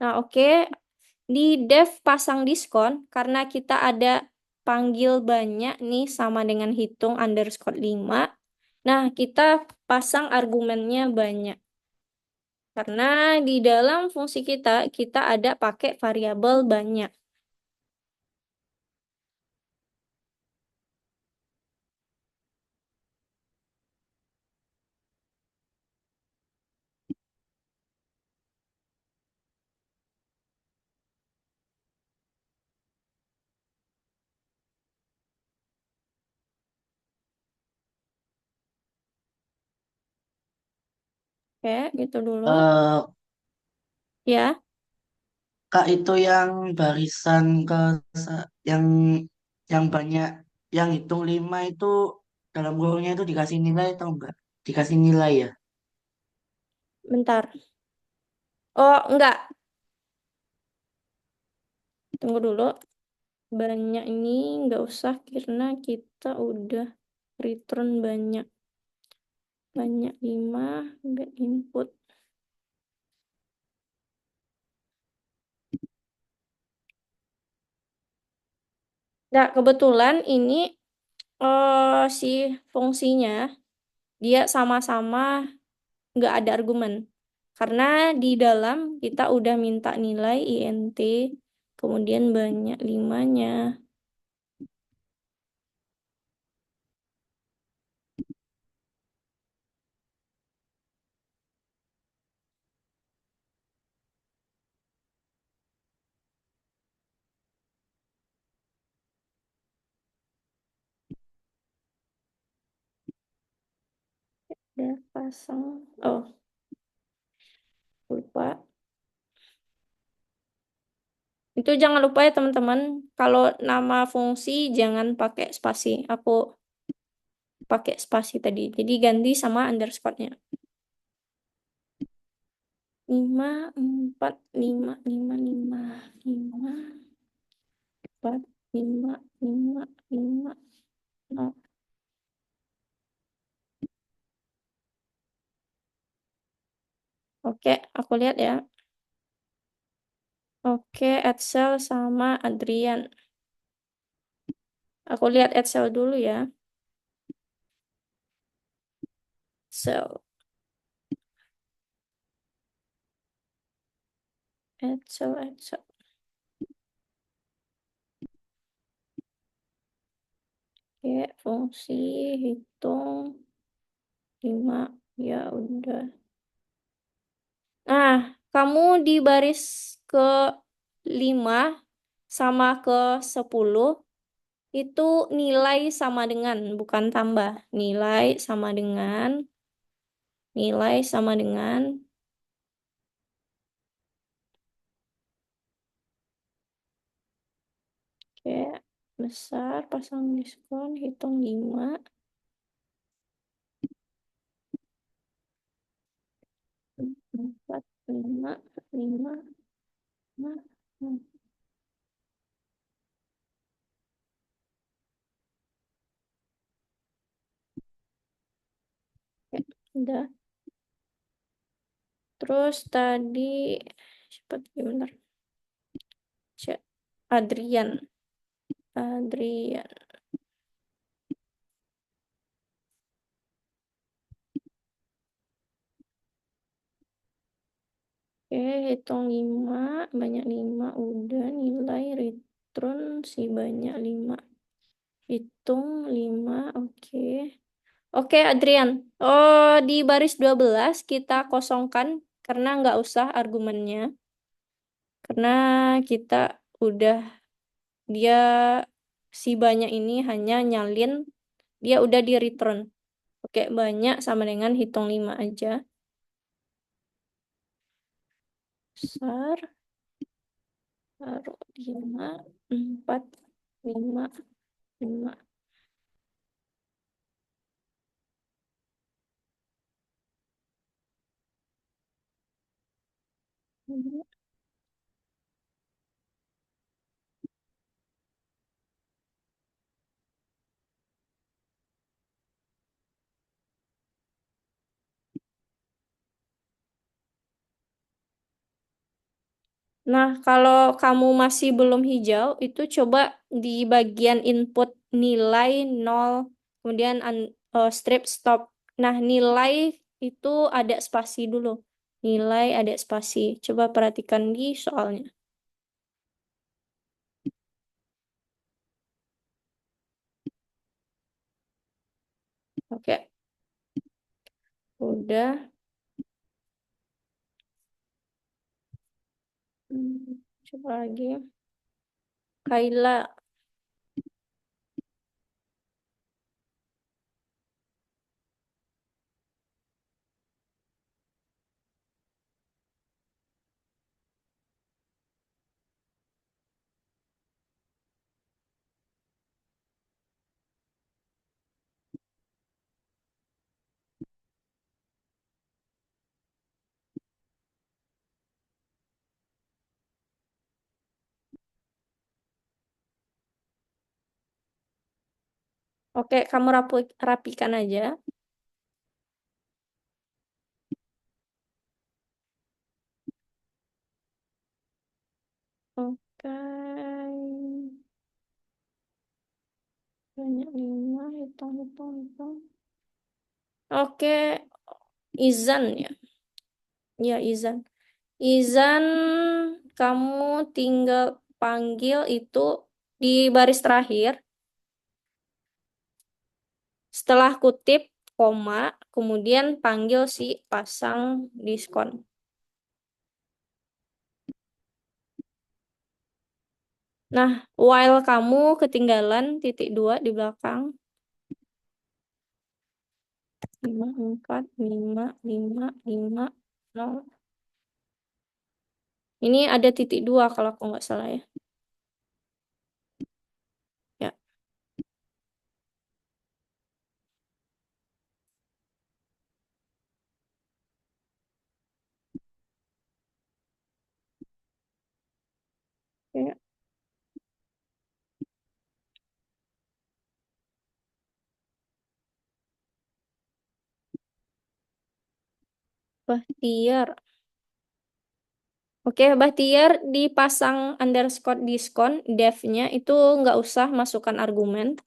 Nah, oke. Di dev pasang diskon karena kita ada panggil banyak nih sama dengan hitung underscore 5. Nah, kita pasang argumennya banyak. Karena di dalam fungsi kita ada pakai variabel banyak. Oke, gitu dulu. Eh, Ya, Kak itu yang barisan yang banyak yang hitung 5 itu dalam kurungnya itu dikasih nilai atau enggak? Dikasih nilai ya. bentar. Oh, enggak. Tunggu dulu. Banyak ini enggak usah karena kita udah return banyak. Banyak 5, enggak input. Nah, kebetulan ini si fungsinya dia sama-sama nggak ada argumen. Karena di dalam kita udah minta nilai int, kemudian banyak 5-nya. Udah pasang. Oh, lupa. Itu jangan lupa ya teman-teman, kalau nama fungsi jangan pakai spasi. Aku pakai spasi tadi. Jadi ganti sama underscore-nya. 5, 4, 5, 5, 5, 5, 4, 5, 5, 5. Oh, oke, aku lihat ya. Oke, Edsel sama Adrian. Aku lihat Edsel dulu ya. So, Excel. Oke, fungsi hitung 5. Ya udah. Nah, kamu di baris ke 5 sama ke 10 itu nilai sama dengan, bukan tambah. Nilai sama dengan, kayak besar, pasang diskon, hitung 5, 4, 5, 5, 5. Ya, udah. Terus tadi, cepat bentar. Adrian. Adrian. Oke, hitung 5, banyak 5, udah nilai return si banyak 5. Hitung 5, oke. Oke, Adrian. Oh, di baris 12 kita kosongkan karena nggak usah argumennya. Karena kita udah, dia si banyak ini hanya nyalin, dia udah di return. Oke, banyak sama dengan hitung 5 aja. Besar. Taruh 5, 4, 5, 5. Nah, kalau kamu masih belum hijau, itu coba di bagian input nilai 0, kemudian strip stop. Nah, nilai itu ada spasi dulu. Nilai ada spasi. Coba perhatikan di soalnya. Oke, udah. Coba lagi. Kaila. Oke, kamu rapikan aja. Oke. Banyak 5, hitung. Oke, Izan ya. Ya, Izan. Izan, kamu tinggal panggil itu di baris terakhir. Setelah kutip, koma, kemudian panggil si pasang diskon. Nah, while kamu ketinggalan titik 2 di belakang. 5, 4, 5, 5, 5, 0. Ini ada titik 2 kalau aku nggak salah ya. Ya, ya. Bahtiar. Oke, Bahtiar dipasang underscore diskon, def-nya itu nggak usah masukkan argumen,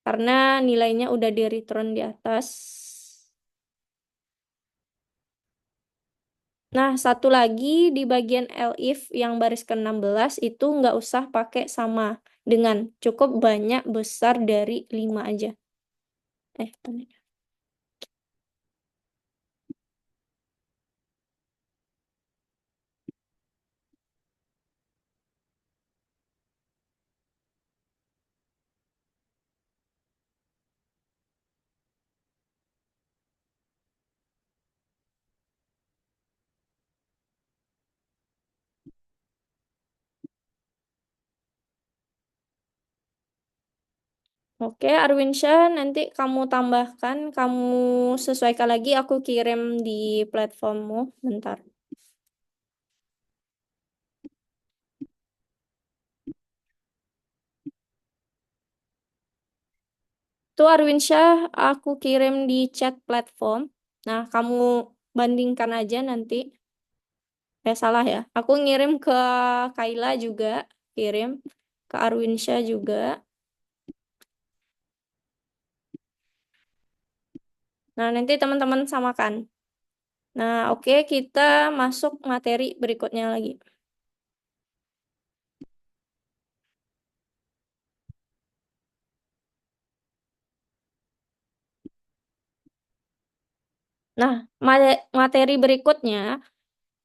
karena nilainya udah di return di atas. Nah, satu lagi di bagian elif yang baris ke-16 itu nggak usah pakai sama dengan. Cukup banyak besar dari 5 aja. Bener. Oke, Arwinsyah, nanti kamu tambahkan, kamu sesuaikan lagi, aku kirim di platformmu. Bentar. Tuh Arwinsyah, aku kirim di chat platform. Nah, kamu bandingkan aja nanti. Salah ya. Aku ngirim ke Kaila juga, kirim ke Arwinsyah juga. Nah, nanti teman-teman samakan. Nah, oke, kita masuk materi berikutnya lagi. Nah, materi berikutnya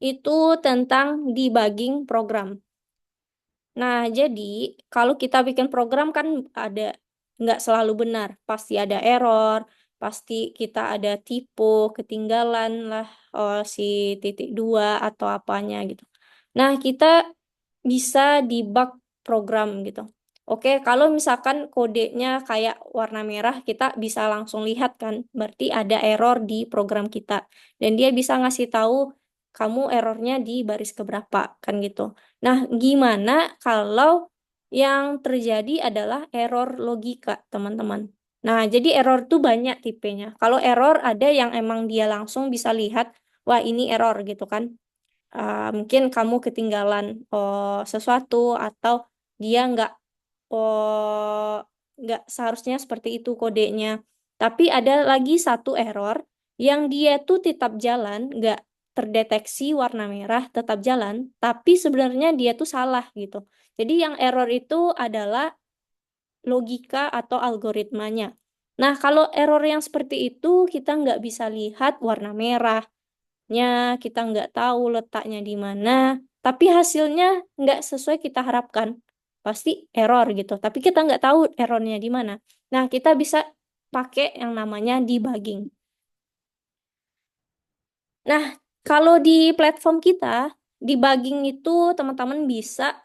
itu tentang debugging program. Nah, jadi kalau kita bikin program kan ada nggak selalu benar, pasti ada error, pasti kita ada typo, ketinggalan lah si titik dua atau apanya gitu. Nah, kita bisa debug program gitu. Oke, kalau misalkan kodenya kayak warna merah, kita bisa langsung lihat kan, berarti ada error di program kita. Dan dia bisa ngasih tahu kamu errornya di baris keberapa, kan gitu. Nah, gimana kalau yang terjadi adalah error logika, teman-teman? Nah, jadi error tuh banyak tipenya. Kalau error ada yang emang dia langsung bisa lihat, wah ini error gitu kan. Mungkin kamu ketinggalan sesuatu atau dia oh, nggak seharusnya seperti itu kodenya. Tapi ada lagi satu error yang dia tuh tetap jalan, nggak terdeteksi warna merah, tetap jalan, tapi sebenarnya dia tuh salah gitu. Jadi yang error itu adalah logika atau algoritmanya. Nah, kalau error yang seperti itu kita nggak bisa lihat warna merah, kita nggak tahu letaknya di mana, tapi hasilnya nggak sesuai kita harapkan. Pasti error gitu, tapi kita nggak tahu errornya di mana. Nah, kita bisa pakai yang namanya debugging. Nah, kalau di platform kita, debugging itu teman-teman bisa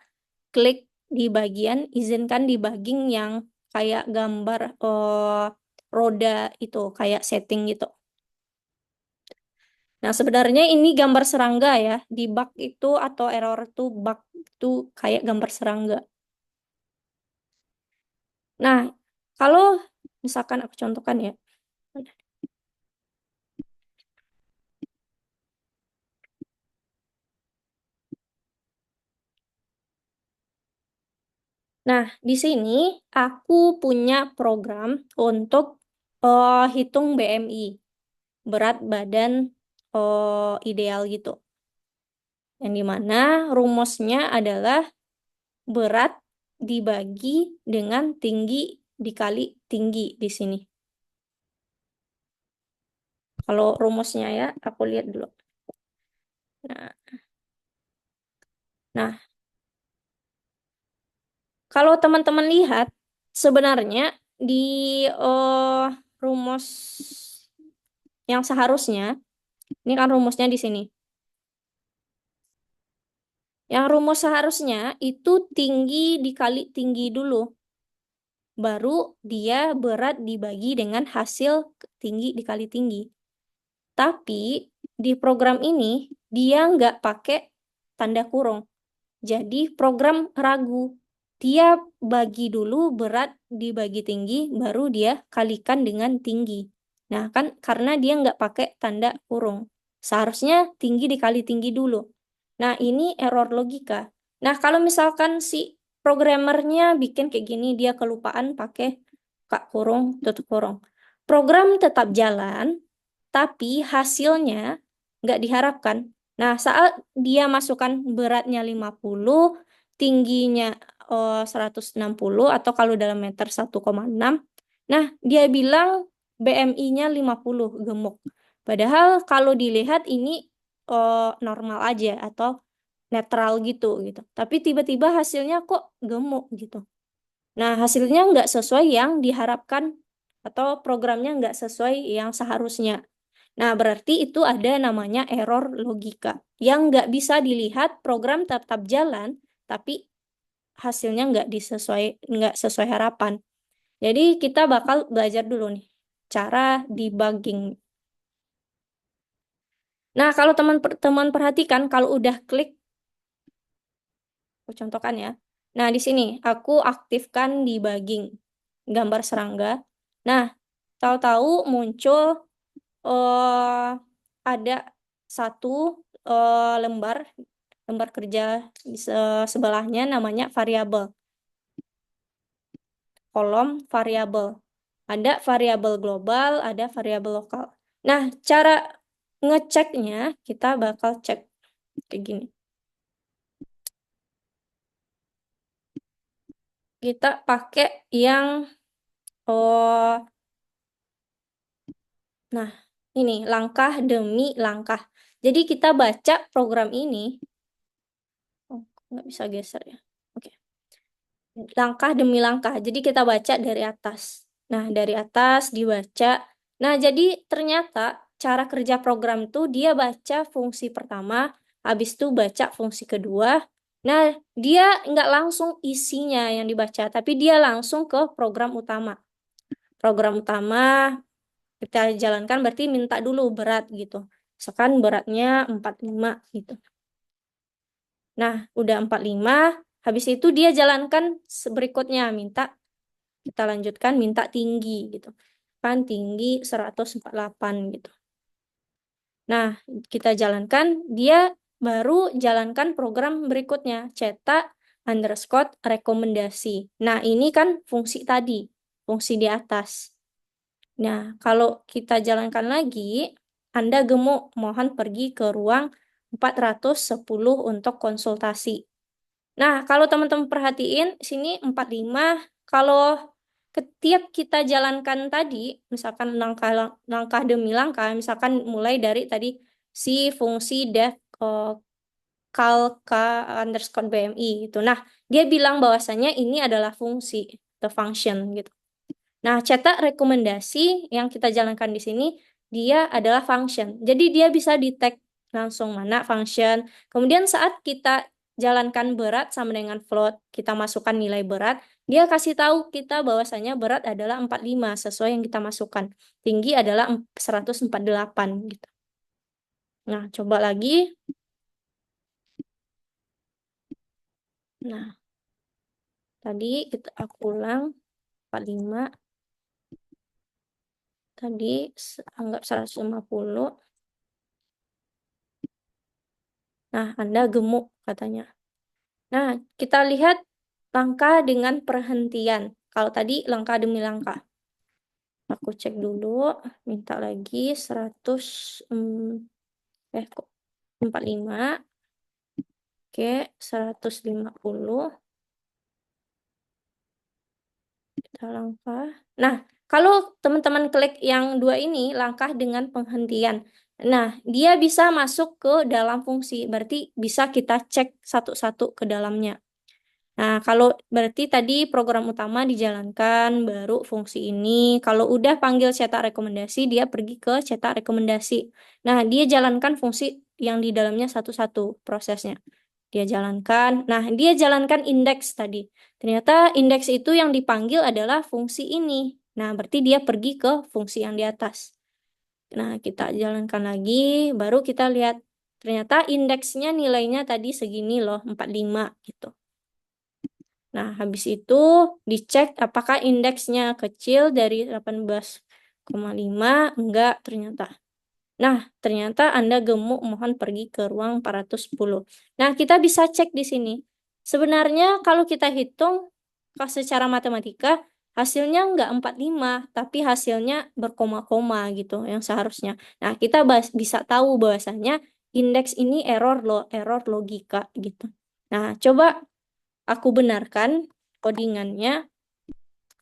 klik di bagian izinkan debugging yang kayak gambar roda itu, kayak setting gitu. Nah, sebenarnya ini gambar serangga ya. Di bug itu atau error itu bug itu kayak gambar serangga. Nah, kalau misalkan aku contohkan ya. Nah, di sini aku punya program untuk hitung BMI, berat badan ideal gitu. Yang dimana rumusnya adalah berat dibagi dengan tinggi dikali tinggi di sini. Kalau rumusnya ya, aku lihat dulu. Nah, nah, kalau teman-teman lihat, sebenarnya di rumus yang seharusnya, ini kan rumusnya di sini. Yang rumus seharusnya itu tinggi dikali tinggi dulu. Baru dia berat dibagi dengan hasil tinggi dikali tinggi. Tapi di program ini dia nggak pakai tanda kurung. Jadi program ragu. Dia bagi dulu berat dibagi tinggi, baru dia kalikan dengan tinggi. Nah, kan karena dia nggak pakai tanda kurung. Seharusnya tinggi dikali tinggi dulu. Nah, ini error logika. Nah, kalau misalkan si programmernya bikin kayak gini, dia kelupaan pakai kak kurung, tutup kurung. Program tetap jalan, tapi hasilnya nggak diharapkan. Nah, saat dia masukkan beratnya 50, tingginya 160 atau kalau dalam meter 1,6. Nah, dia bilang BMI-nya 50 gemuk. Padahal kalau dilihat ini normal aja atau netral gitu. Tapi tiba-tiba hasilnya kok gemuk gitu. Nah, hasilnya nggak sesuai yang diharapkan atau programnya nggak sesuai yang seharusnya. Nah, berarti itu ada namanya error logika yang nggak bisa dilihat program tetap jalan, tapi hasilnya nggak sesuai harapan. Jadi kita bakal belajar dulu nih cara debugging. Nah, kalau teman-teman perhatikan kalau udah klik, aku contohkan ya. Nah, di sini aku aktifkan debugging gambar serangga. Nah, tahu-tahu muncul eh ada satu lembar lembar kerja di sebelahnya namanya variabel, kolom variabel. Ada variabel global, ada variabel lokal. Nah, cara ngeceknya kita bakal cek kayak gini. Kita pakai yang oh nah, ini langkah demi langkah. Jadi kita baca program ini. Oh, nggak bisa geser ya. Oke. Langkah demi langkah. Jadi kita baca dari atas. Nah, dari atas dibaca. Nah, jadi ternyata cara kerja program tuh dia baca fungsi pertama, habis itu baca fungsi kedua. Nah, dia nggak langsung isinya yang dibaca, tapi dia langsung ke program utama. Program utama kita jalankan berarti minta dulu berat gitu. Misalkan beratnya 45 gitu. Nah, udah 45, habis itu dia jalankan berikutnya, kita lanjutkan minta tinggi gitu. Kan tinggi 148 gitu. Nah, kita jalankan, dia baru jalankan program berikutnya, cetak underscore rekomendasi. Nah, ini kan fungsi tadi, fungsi di atas. Nah, kalau kita jalankan lagi, Anda gemuk, mohon pergi ke ruang 410 untuk konsultasi. Nah, kalau teman-teman perhatiin, sini 45, kalau setiap kita jalankan tadi, misalkan langkah demi langkah, misalkan mulai dari tadi si fungsi def kalka underscore BMI gitu. Nah, dia bilang bahwasanya ini adalah fungsi, the function gitu. Nah, cetak rekomendasi yang kita jalankan di sini, dia adalah function. Jadi dia bisa detect langsung mana function. Kemudian saat kita jalankan berat sama dengan float, kita masukkan nilai berat, dia kasih tahu kita bahwasanya berat adalah 45 sesuai yang kita masukkan. Tinggi adalah 148 gitu. Nah, coba lagi. Nah, tadi aku ulang 45, tadi anggap 150. Nah, Anda gemuk katanya. Nah, kita lihat langkah dengan perhentian. Kalau tadi langkah demi langkah. Aku cek dulu, minta lagi 100, kok 45. Oke, 150. Kita langkah. Nah, kalau teman-teman klik yang dua ini, langkah dengan penghentian. Nah, dia bisa masuk ke dalam fungsi. Berarti bisa kita cek satu-satu ke dalamnya. Nah, kalau berarti tadi program utama dijalankan, baru fungsi ini. Kalau udah panggil cetak rekomendasi, dia pergi ke cetak rekomendasi. Nah, dia jalankan fungsi yang di dalamnya satu-satu prosesnya. Dia jalankan. Nah, dia jalankan indeks tadi. Ternyata indeks itu yang dipanggil adalah fungsi ini. Nah, berarti dia pergi ke fungsi yang di atas. Nah, kita jalankan lagi, baru kita lihat. Ternyata indeksnya nilainya tadi segini loh, 45 gitu. Nah, habis itu dicek apakah indeksnya kecil dari 18,5, enggak ternyata. Nah, ternyata Anda gemuk, mohon pergi ke ruang 410. Nah, kita bisa cek di sini. Sebenarnya kalau kita hitung secara matematika, hasilnya enggak 45, tapi hasilnya berkoma-koma gitu yang seharusnya. Nah, kita bisa tahu bahwasannya indeks ini error loh, error logika gitu. Nah, coba aku benarkan codingannya,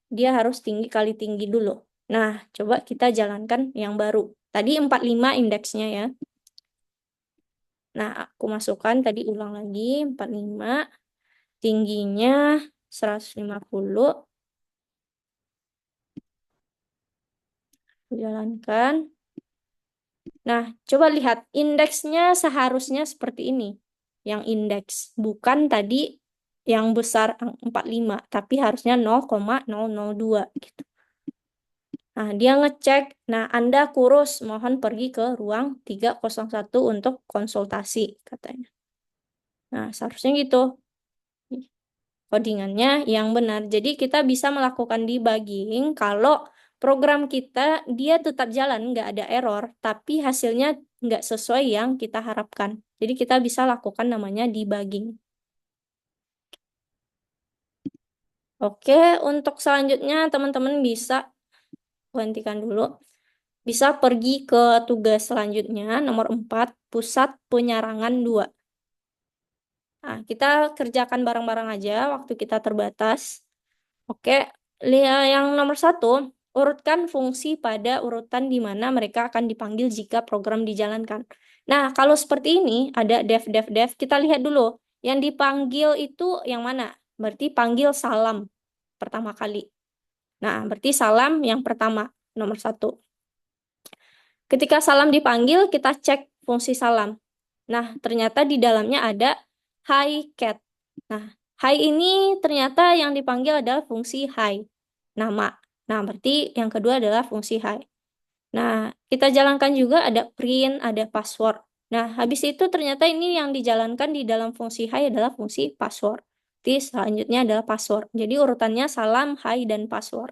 dia harus tinggi kali tinggi dulu. Nah, coba kita jalankan yang baru. Tadi 45 indeksnya ya. Nah, aku masukkan tadi ulang lagi 45, tingginya 150, aku jalankan. Nah, coba lihat indeksnya seharusnya seperti ini. Yang indeks, bukan tadi yang besar 45, tapi harusnya 0,002 gitu. Nah, dia ngecek, nah Anda kurus, mohon pergi ke ruang 301 untuk konsultasi, katanya. Nah, seharusnya gitu codingannya yang benar. Jadi kita bisa melakukan debugging kalau program kita dia tetap jalan, nggak ada error, tapi hasilnya nggak sesuai yang kita harapkan. Jadi kita bisa lakukan namanya debugging. Oke, untuk selanjutnya teman-teman bisa hentikan dulu. Bisa pergi ke tugas selanjutnya, nomor 4, pusat penyarangan 2. Nah, kita kerjakan bareng-bareng aja, waktu kita terbatas. Oke, yang nomor 1, urutkan fungsi pada urutan di mana mereka akan dipanggil jika program dijalankan. Nah, kalau seperti ini, ada dev, dev, dev, kita lihat dulu. Yang dipanggil itu yang mana? Berarti panggil salam pertama kali. Nah, berarti salam yang pertama, nomor 1. Ketika salam dipanggil, kita cek fungsi salam. Nah, ternyata di dalamnya ada hi cat. Nah, hi ini ternyata yang dipanggil adalah fungsi hi, nama. Nah, berarti yang kedua adalah fungsi hi. Nah, kita jalankan juga ada print, ada password. Nah, habis itu ternyata ini yang dijalankan di dalam fungsi hi adalah fungsi password. Jadi selanjutnya adalah password. Jadi urutannya salam, hi, dan password.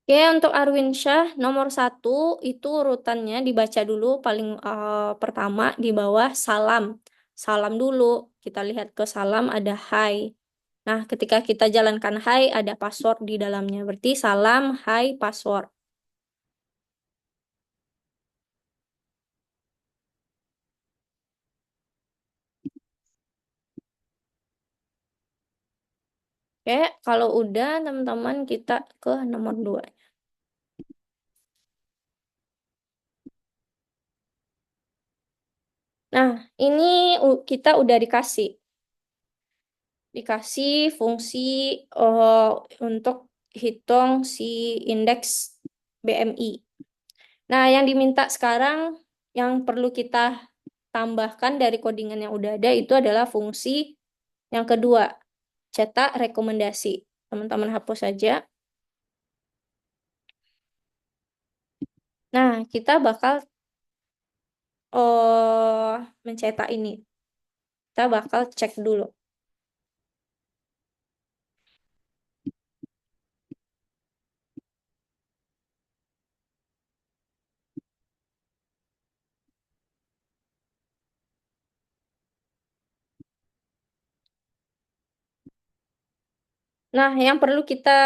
Oke, untuk Arwin Syah nomor 1 itu urutannya dibaca dulu paling pertama di bawah salam. Salam dulu. Kita lihat ke salam ada hai. Nah, ketika kita jalankan hai ada password di dalamnya. Berarti salam, hai, password. Oke, kalau udah teman-teman kita ke nomor 2. Nah, ini kita udah dikasih fungsi eh, untuk hitung si indeks BMI. Nah, yang diminta sekarang yang perlu kita tambahkan dari codingan yang udah ada itu adalah fungsi yang kedua, cetak rekomendasi. Teman-teman hapus saja. Nah, kita bakal mencetak ini. Kita bakal cek dulu. Nah, yang perlu kita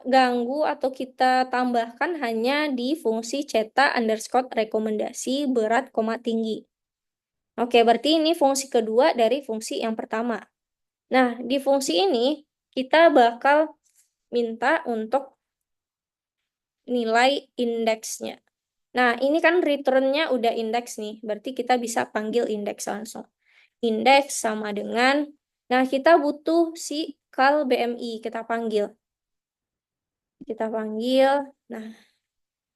ganggu atau kita tambahkan hanya di fungsi cetak underscore rekomendasi berat koma tinggi. Oke, berarti ini fungsi kedua dari fungsi yang pertama. Nah, di fungsi ini kita bakal minta untuk nilai indeksnya. Nah, ini kan returnnya udah indeks nih, berarti kita bisa panggil indeks langsung. Indeks sama dengan, nah kita butuh si kal BMI, kita panggil. Kita panggil, nah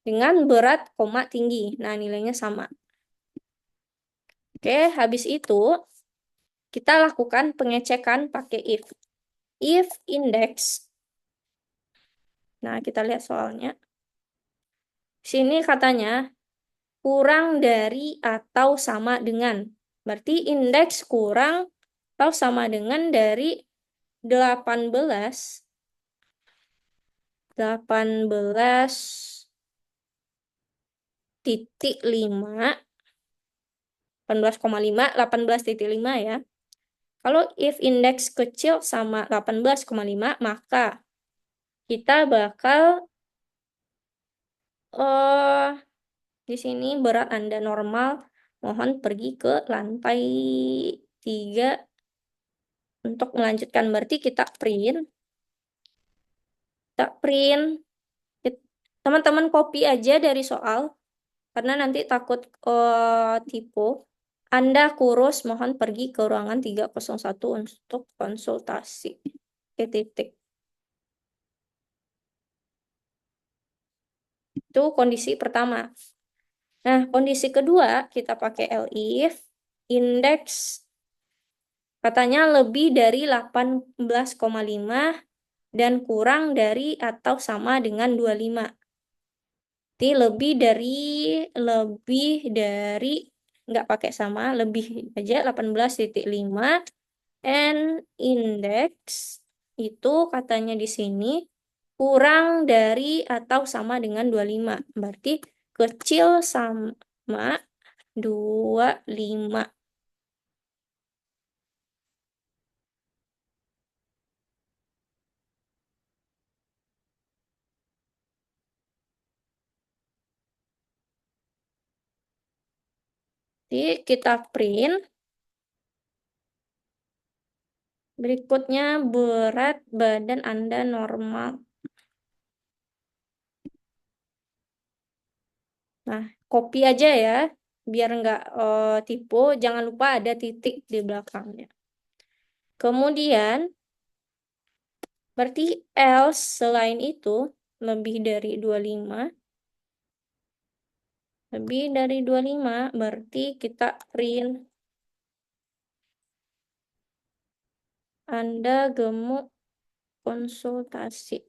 dengan berat koma tinggi. Nah, nilainya sama. Oke, habis itu kita lakukan pengecekan pakai if. If index, nah kita lihat soalnya. Sini katanya kurang dari atau sama dengan. Berarti indeks kurang atau sama dengan dari 18 18,5, 18,5, 18,5 ya. Kalau if indeks kecil sama 18,5, maka kita bakal eh di sini berat Anda normal, mohon pergi ke lantai 3 untuk melanjutkan. Berarti kita print, teman-teman copy aja dari soal, karena nanti takut tipu. Anda kurus, mohon pergi ke ruangan 301 untuk konsultasi. Oke, titik. Itu kondisi pertama. Nah, kondisi kedua, kita pakai elif, indeks katanya lebih dari 18,5 dan kurang dari atau sama dengan 25. Jadi lebih dari nggak pakai sama, lebih aja 18,5, and index itu katanya di sini kurang dari atau sama dengan 25. Berarti kecil sama 25. Jadi kita print. Berikutnya berat badan Anda normal. Nah, copy aja ya, biar nggak tipu. Jangan lupa ada titik di belakangnya. Kemudian, berarti else selain itu lebih dari 25. Lebih dari 25 berarti kita print Anda gemuk konsultasi.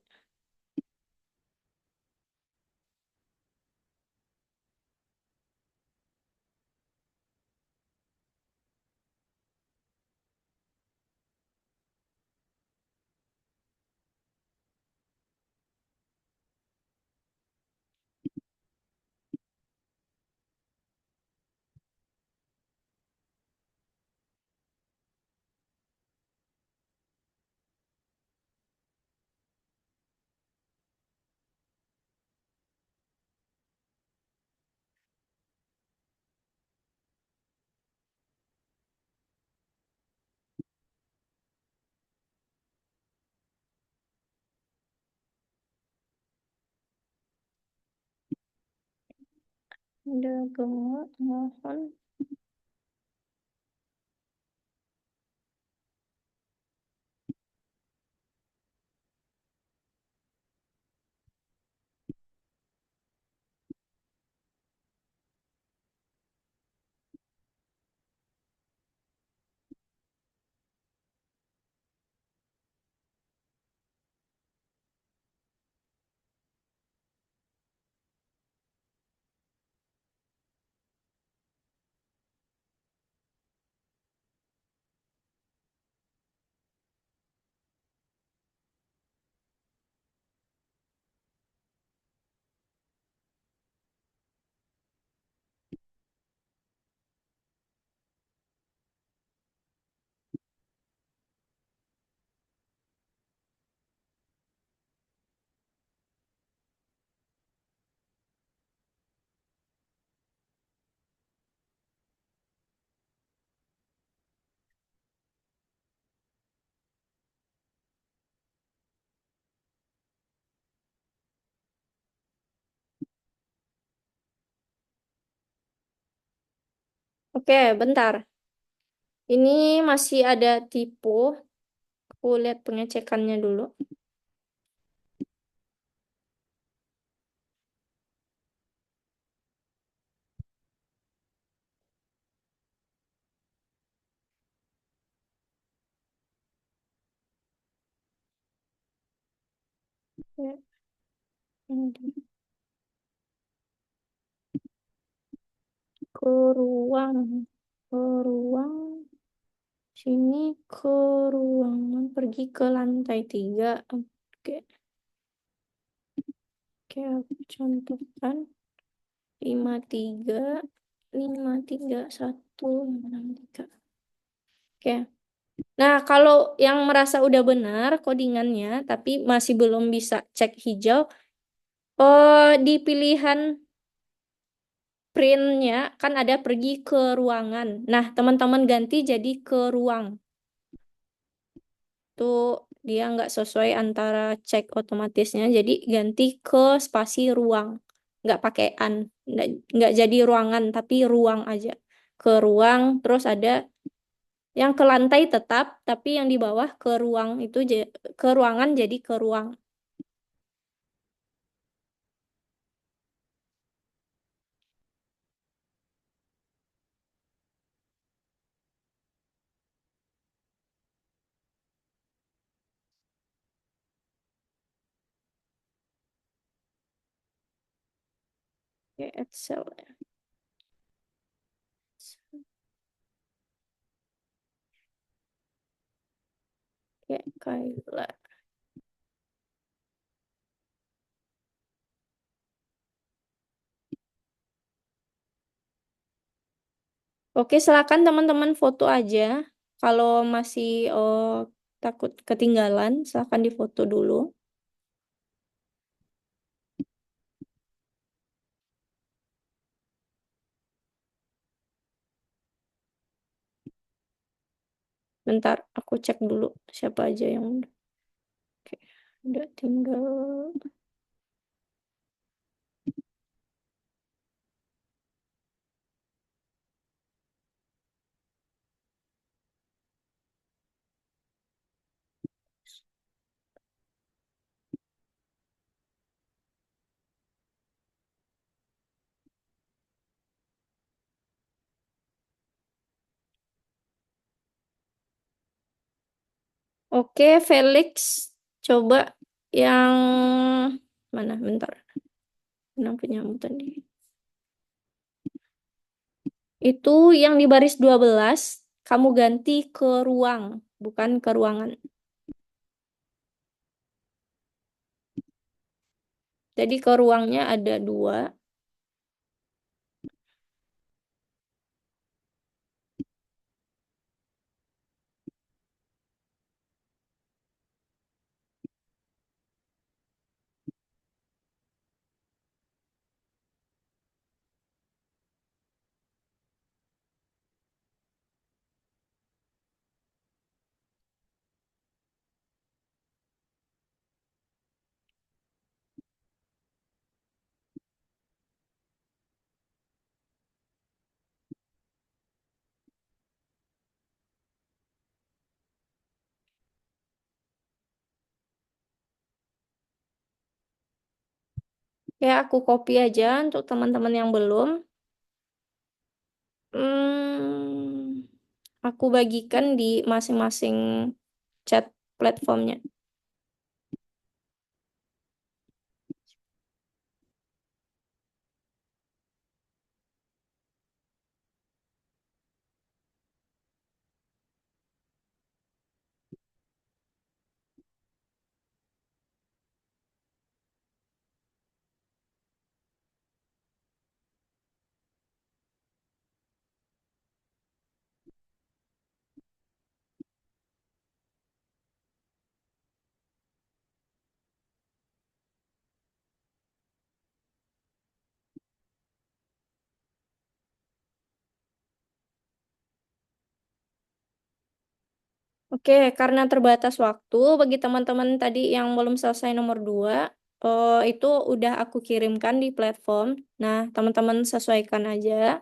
Anda gemuk, mohon. Oke, bentar. Ini masih ada tipu. Aku lihat pengecekannya dulu. Ya, ini ke ruang, ke ruang, sini ke ruangan, pergi ke lantai 3. Oke, oke, aku contohkan 53, 531, 63. Oke. Nah, kalau yang merasa udah benar codingannya, tapi masih belum bisa cek hijau, di pilihan printnya kan ada pergi ke ruangan. Nah, teman-teman ganti jadi ke ruang. Tuh dia nggak sesuai antara cek otomatisnya, jadi ganti ke spasi ruang. Nggak pakai an, nggak jadi ruangan, tapi ruang aja. Ke ruang, terus ada yang ke lantai tetap, tapi yang di bawah ke ruang itu ke ruangan jadi ke ruang. Oke, Excel. Oke, Kayla. Oke, silakan teman-teman foto aja. Kalau masih takut ketinggalan, silakan difoto dulu. Bentar, aku cek dulu siapa aja yang udah. Oke, udah tinggal. Oke, Felix, coba yang mana? Bentar, mana penyamu tadi? Itu yang di baris 12, kamu ganti ke ruang, bukan ke ruangan. Jadi ke ruangnya ada dua. Ya, aku copy aja untuk teman-teman yang belum. Aku bagikan di masing-masing chat platformnya. Oke, karena terbatas waktu, bagi teman-teman tadi yang belum selesai nomor 2, itu udah aku kirimkan di platform. Nah, teman-teman sesuaikan aja.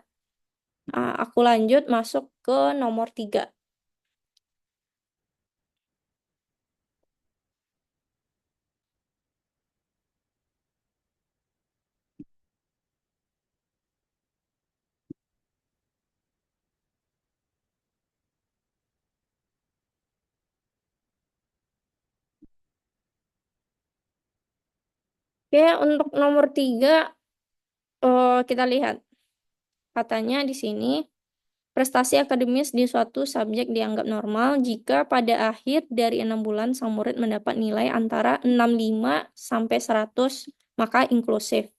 Aku lanjut masuk ke nomor 3. Oke, untuk nomor 3, kita lihat. Katanya di sini, prestasi akademis di suatu subjek dianggap normal jika pada akhir dari 6 bulan sang murid mendapat nilai antara 65 sampai 100, maka inklusif.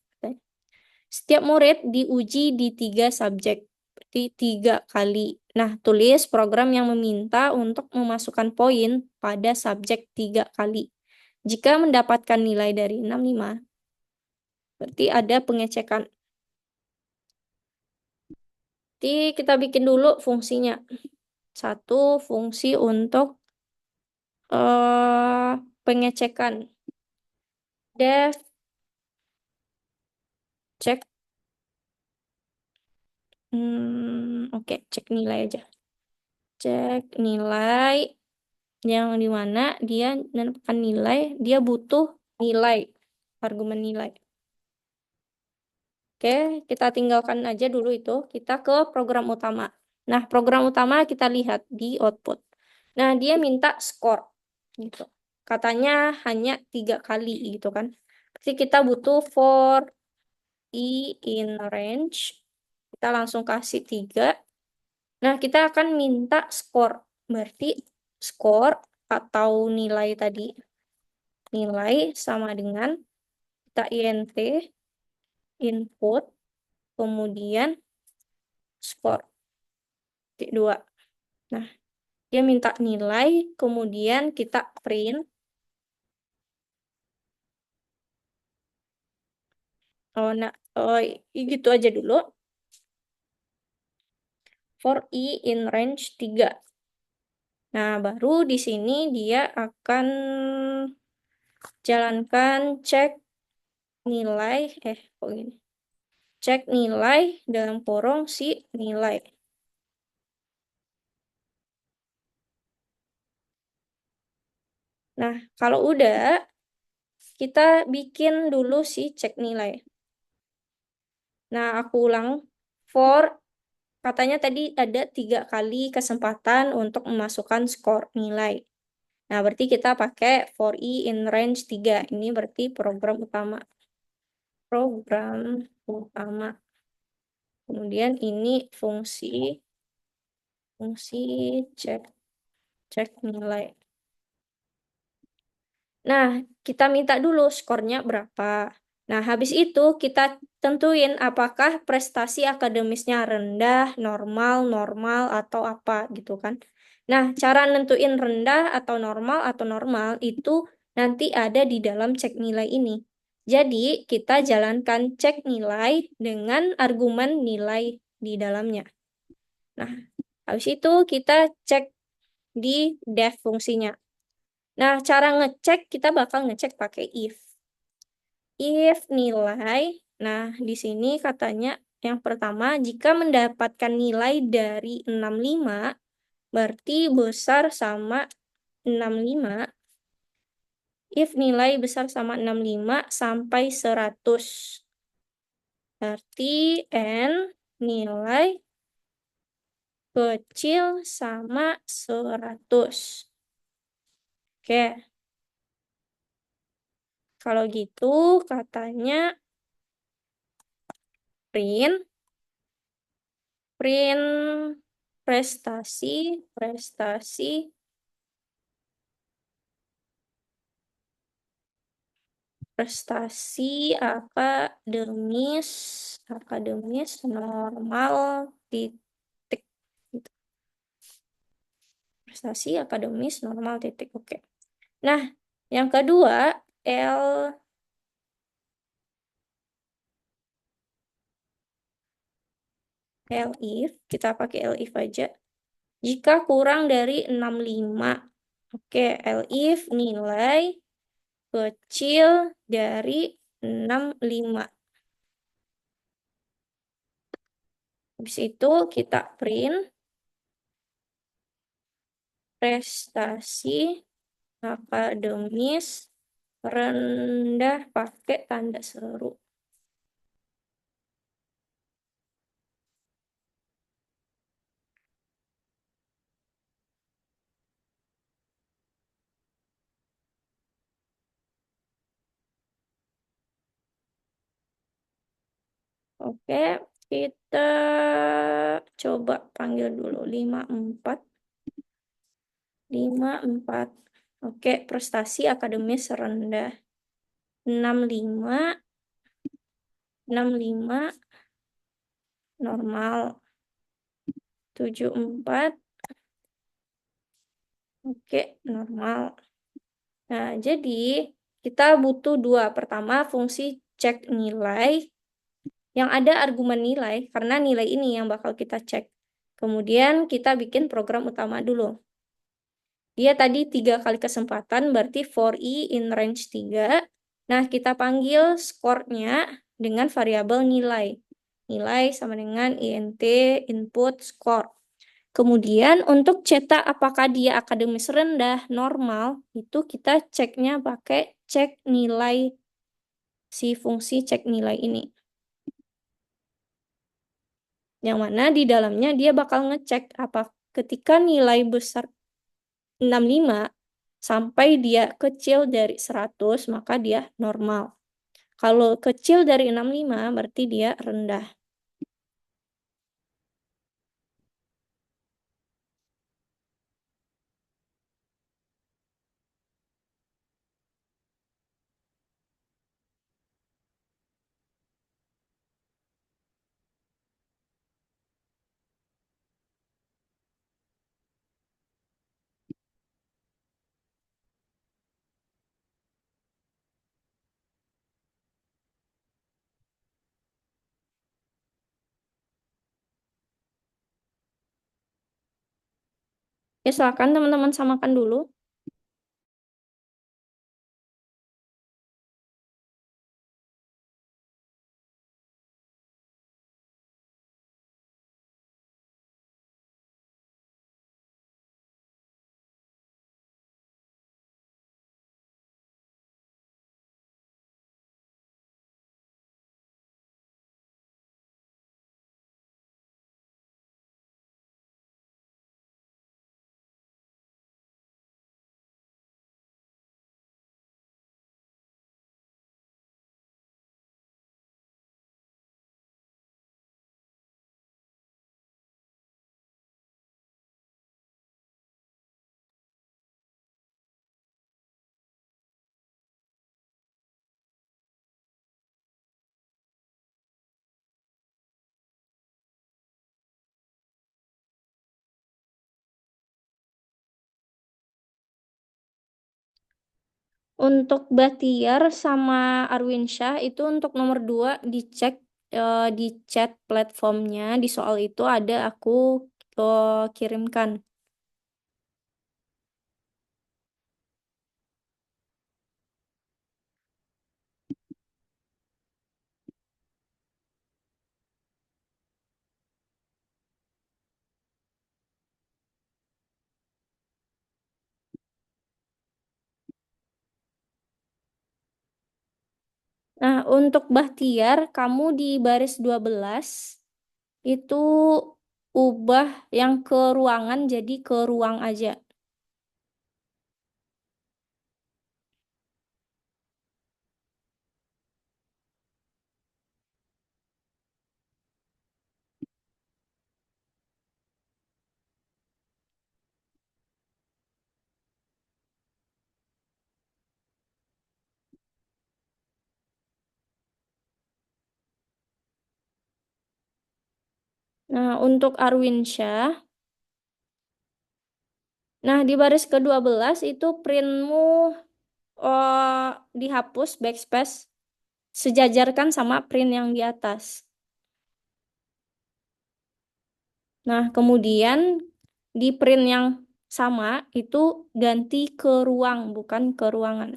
Setiap murid diuji di 3 subjek, berarti 3 kali. Nah, tulis program yang meminta untuk memasukkan poin pada subjek 3 kali. Jika mendapatkan nilai dari 65, berarti ada pengecekan. Jadi kita bikin dulu fungsinya. Satu, fungsi untuk pengecekan. Def cek. Oke, cek nilai aja. Cek nilai yang dimana dia menentukan nilai, dia butuh nilai, argumen nilai. Oke, kita tinggalkan aja dulu itu. Kita ke program utama. Nah, program utama kita lihat di output. Nah, dia minta skor, gitu. Katanya hanya 3 kali, gitu kan. Berarti kita butuh for i in range. Kita langsung kasih 3. Nah, kita akan minta skor. Berarti skor atau nilai tadi. Nilai sama dengan kita int input, kemudian skor. Titik 2. Nah, dia minta nilai, kemudian kita print. Oh, nah, gitu aja dulu. For i in range 3. Nah, baru di sini dia akan jalankan cek nilai, kok gini? Cek nilai dalam kurung si nilai. Nah, kalau udah, kita bikin dulu si cek nilai. Nah, aku ulang. For, katanya tadi ada 3 kali kesempatan untuk memasukkan skor nilai. Nah, berarti kita pakai for i in range 3. Ini berarti program utama. Program utama. Kemudian ini fungsi cek cek nilai. Nah, kita minta dulu skornya berapa. Nah, habis itu kita tentuin apakah prestasi akademisnya rendah, normal, normal, atau apa gitu kan. Nah, cara nentuin rendah atau normal itu nanti ada di dalam cek nilai ini. Jadi, kita jalankan cek nilai dengan argumen nilai di dalamnya. Nah, habis itu kita cek di def fungsinya. Nah, cara ngecek kita bakal ngecek pakai if. If nilai, nah di sini katanya yang pertama, jika mendapatkan nilai dari 65, berarti besar sama 65. If nilai besar sama 65 sampai 100. Berarti N nilai kecil sama 100. Oke, kalau gitu katanya print print prestasi prestasi akademis normal titik gitu. Prestasi akademis normal titik. Oke. Nah, yang kedua elif, kita pakai elif aja. Jika kurang dari 65. Oke, elif nilai kecil dari 65. Habis itu kita print prestasi akademis rendah pakai tanda seru. Oke, kita coba panggil dulu 54. 54. Oke, prestasi akademis rendah. 65, 65 normal. 74, oke, normal. Nah, jadi kita butuh dua. Pertama, fungsi cek nilai yang ada argumen nilai, karena nilai ini yang bakal kita cek. Kemudian kita bikin program utama dulu. Dia tadi 3 kali kesempatan, berarti for i in range 3. Nah, kita panggil skornya dengan variabel nilai. Nilai sama dengan int input score. Kemudian untuk cetak apakah dia akademis rendah, normal, itu kita ceknya pakai cek nilai, si fungsi cek nilai ini. Yang mana di dalamnya dia bakal ngecek apa ketika nilai besar 65 sampai dia kecil dari 100 maka dia normal. Kalau kecil dari 65 berarti dia rendah. Ya, silakan teman-teman samakan dulu. Untuk Bahtiar sama Arwinsyah itu untuk nomor 2 dicek di chat platformnya. Di soal itu ada aku kirimkan. Nah, untuk Bahtiar, kamu di baris 12 itu ubah yang ke ruangan jadi ke ruang aja. Nah, untuk Arwinsyah, nah di baris ke-12 itu printmu dihapus backspace sejajarkan sama print yang di atas. Nah, kemudian di print yang sama itu ganti ke ruang, bukan ke ruangan.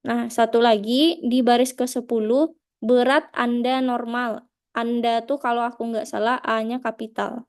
Nah, satu lagi di baris ke-10 berat Anda normal. Anda tuh kalau aku nggak salah A-nya kapital.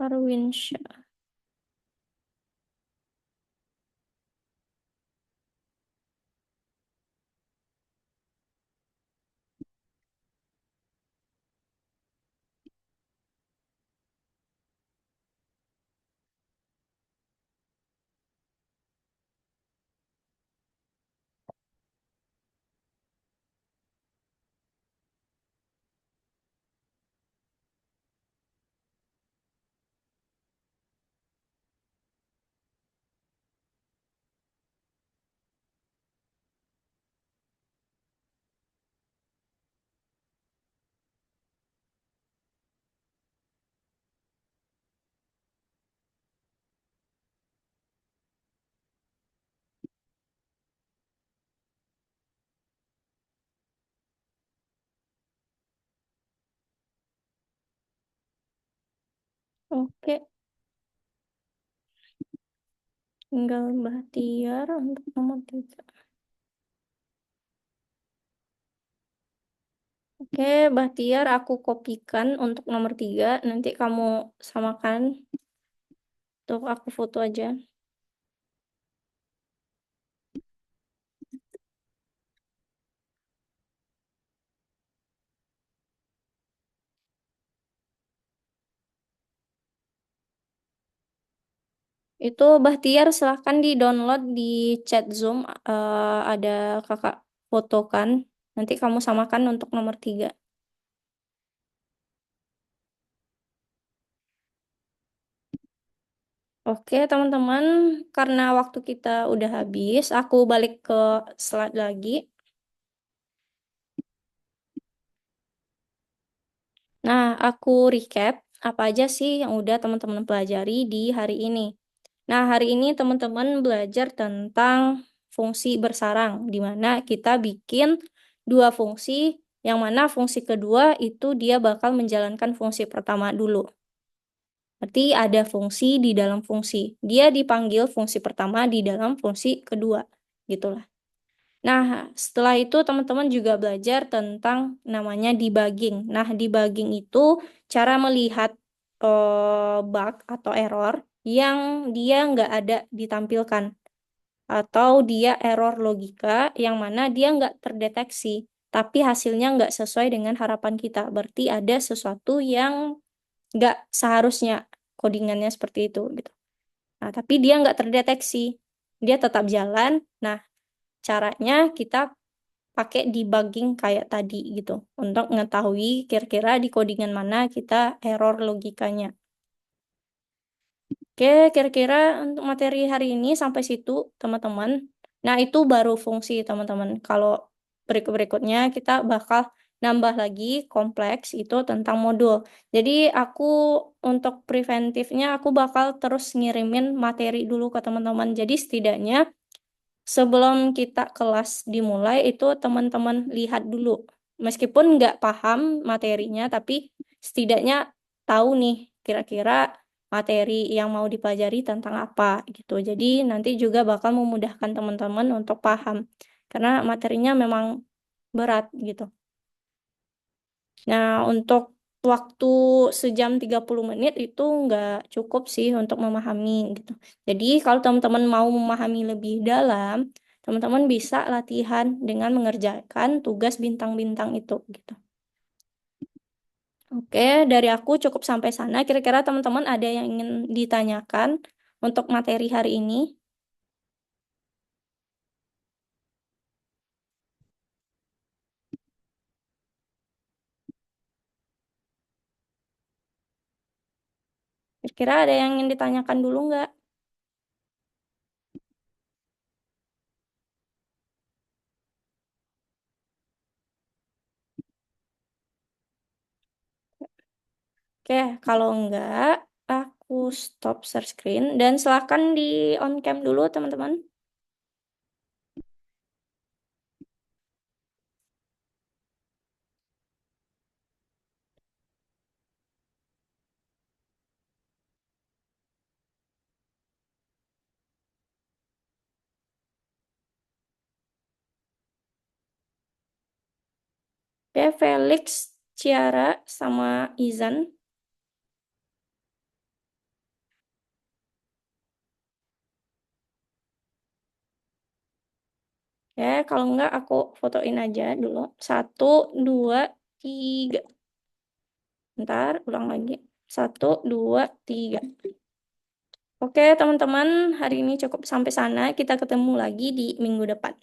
Arwinsyah. Oke, tinggal Bahtiar untuk nomor 3. Oke, Bahtiar aku kopikan untuk nomor 3. Nanti kamu samakan. Tuh, aku foto aja. Itu Bahtiar silahkan di-download di chat Zoom. Ada kakak foto kan. Nanti kamu samakan untuk nomor 3. Oke, teman-teman. Karena waktu kita udah habis, aku balik ke slide lagi. Nah, aku recap apa aja sih yang udah teman-teman pelajari di hari ini. Nah, hari ini teman-teman belajar tentang fungsi bersarang, di mana kita bikin dua fungsi, yang mana fungsi kedua itu dia bakal menjalankan fungsi pertama dulu. Berarti ada fungsi di dalam fungsi. Dia dipanggil fungsi pertama di dalam fungsi kedua. Gitulah. Nah, setelah itu teman-teman juga belajar tentang namanya debugging. Nah, debugging itu cara melihat bug atau error yang dia nggak ada ditampilkan. Atau dia error logika yang mana dia nggak terdeteksi. Tapi hasilnya nggak sesuai dengan harapan kita. Berarti ada sesuatu yang nggak seharusnya codingannya seperti itu gitu. Nah, tapi dia nggak terdeteksi. Dia tetap jalan. Nah, caranya kita pakai debugging kayak tadi gitu untuk mengetahui kira-kira di codingan mana kita error logikanya. Oke, kira-kira untuk materi hari ini sampai situ, teman-teman. Nah, itu baru fungsi, teman-teman. Kalau berikut-berikutnya kita bakal nambah lagi kompleks itu tentang modul. Jadi, aku untuk preventifnya aku bakal terus ngirimin materi dulu ke teman-teman. Jadi, setidaknya sebelum kita kelas dimulai itu teman-teman lihat dulu. Meskipun nggak paham materinya, tapi setidaknya tahu nih kira-kira materi yang mau dipelajari tentang apa gitu. Jadi nanti juga bakal memudahkan teman-teman untuk paham. Karena materinya memang berat gitu. Nah, untuk waktu sejam 30 menit itu nggak cukup sih untuk memahami gitu. Jadi, kalau teman-teman mau memahami lebih dalam, teman-teman bisa latihan dengan mengerjakan tugas bintang-bintang itu gitu. Oke, dari aku cukup sampai sana. Kira-kira teman-teman ada yang ingin ditanyakan untuk materi hari ini? Kira-kira ada yang ingin ditanyakan dulu nggak? Oke, kalau enggak, aku stop share screen dan silakan di on cam dulu teman-teman. Oke, Felix, Ciara, sama Izan. Ya, kalau enggak aku fotoin aja dulu. Satu, dua, tiga. Ntar, ulang lagi. Satu, dua, tiga. Oke, teman-teman, hari ini cukup sampai sana. Kita ketemu lagi di minggu depan.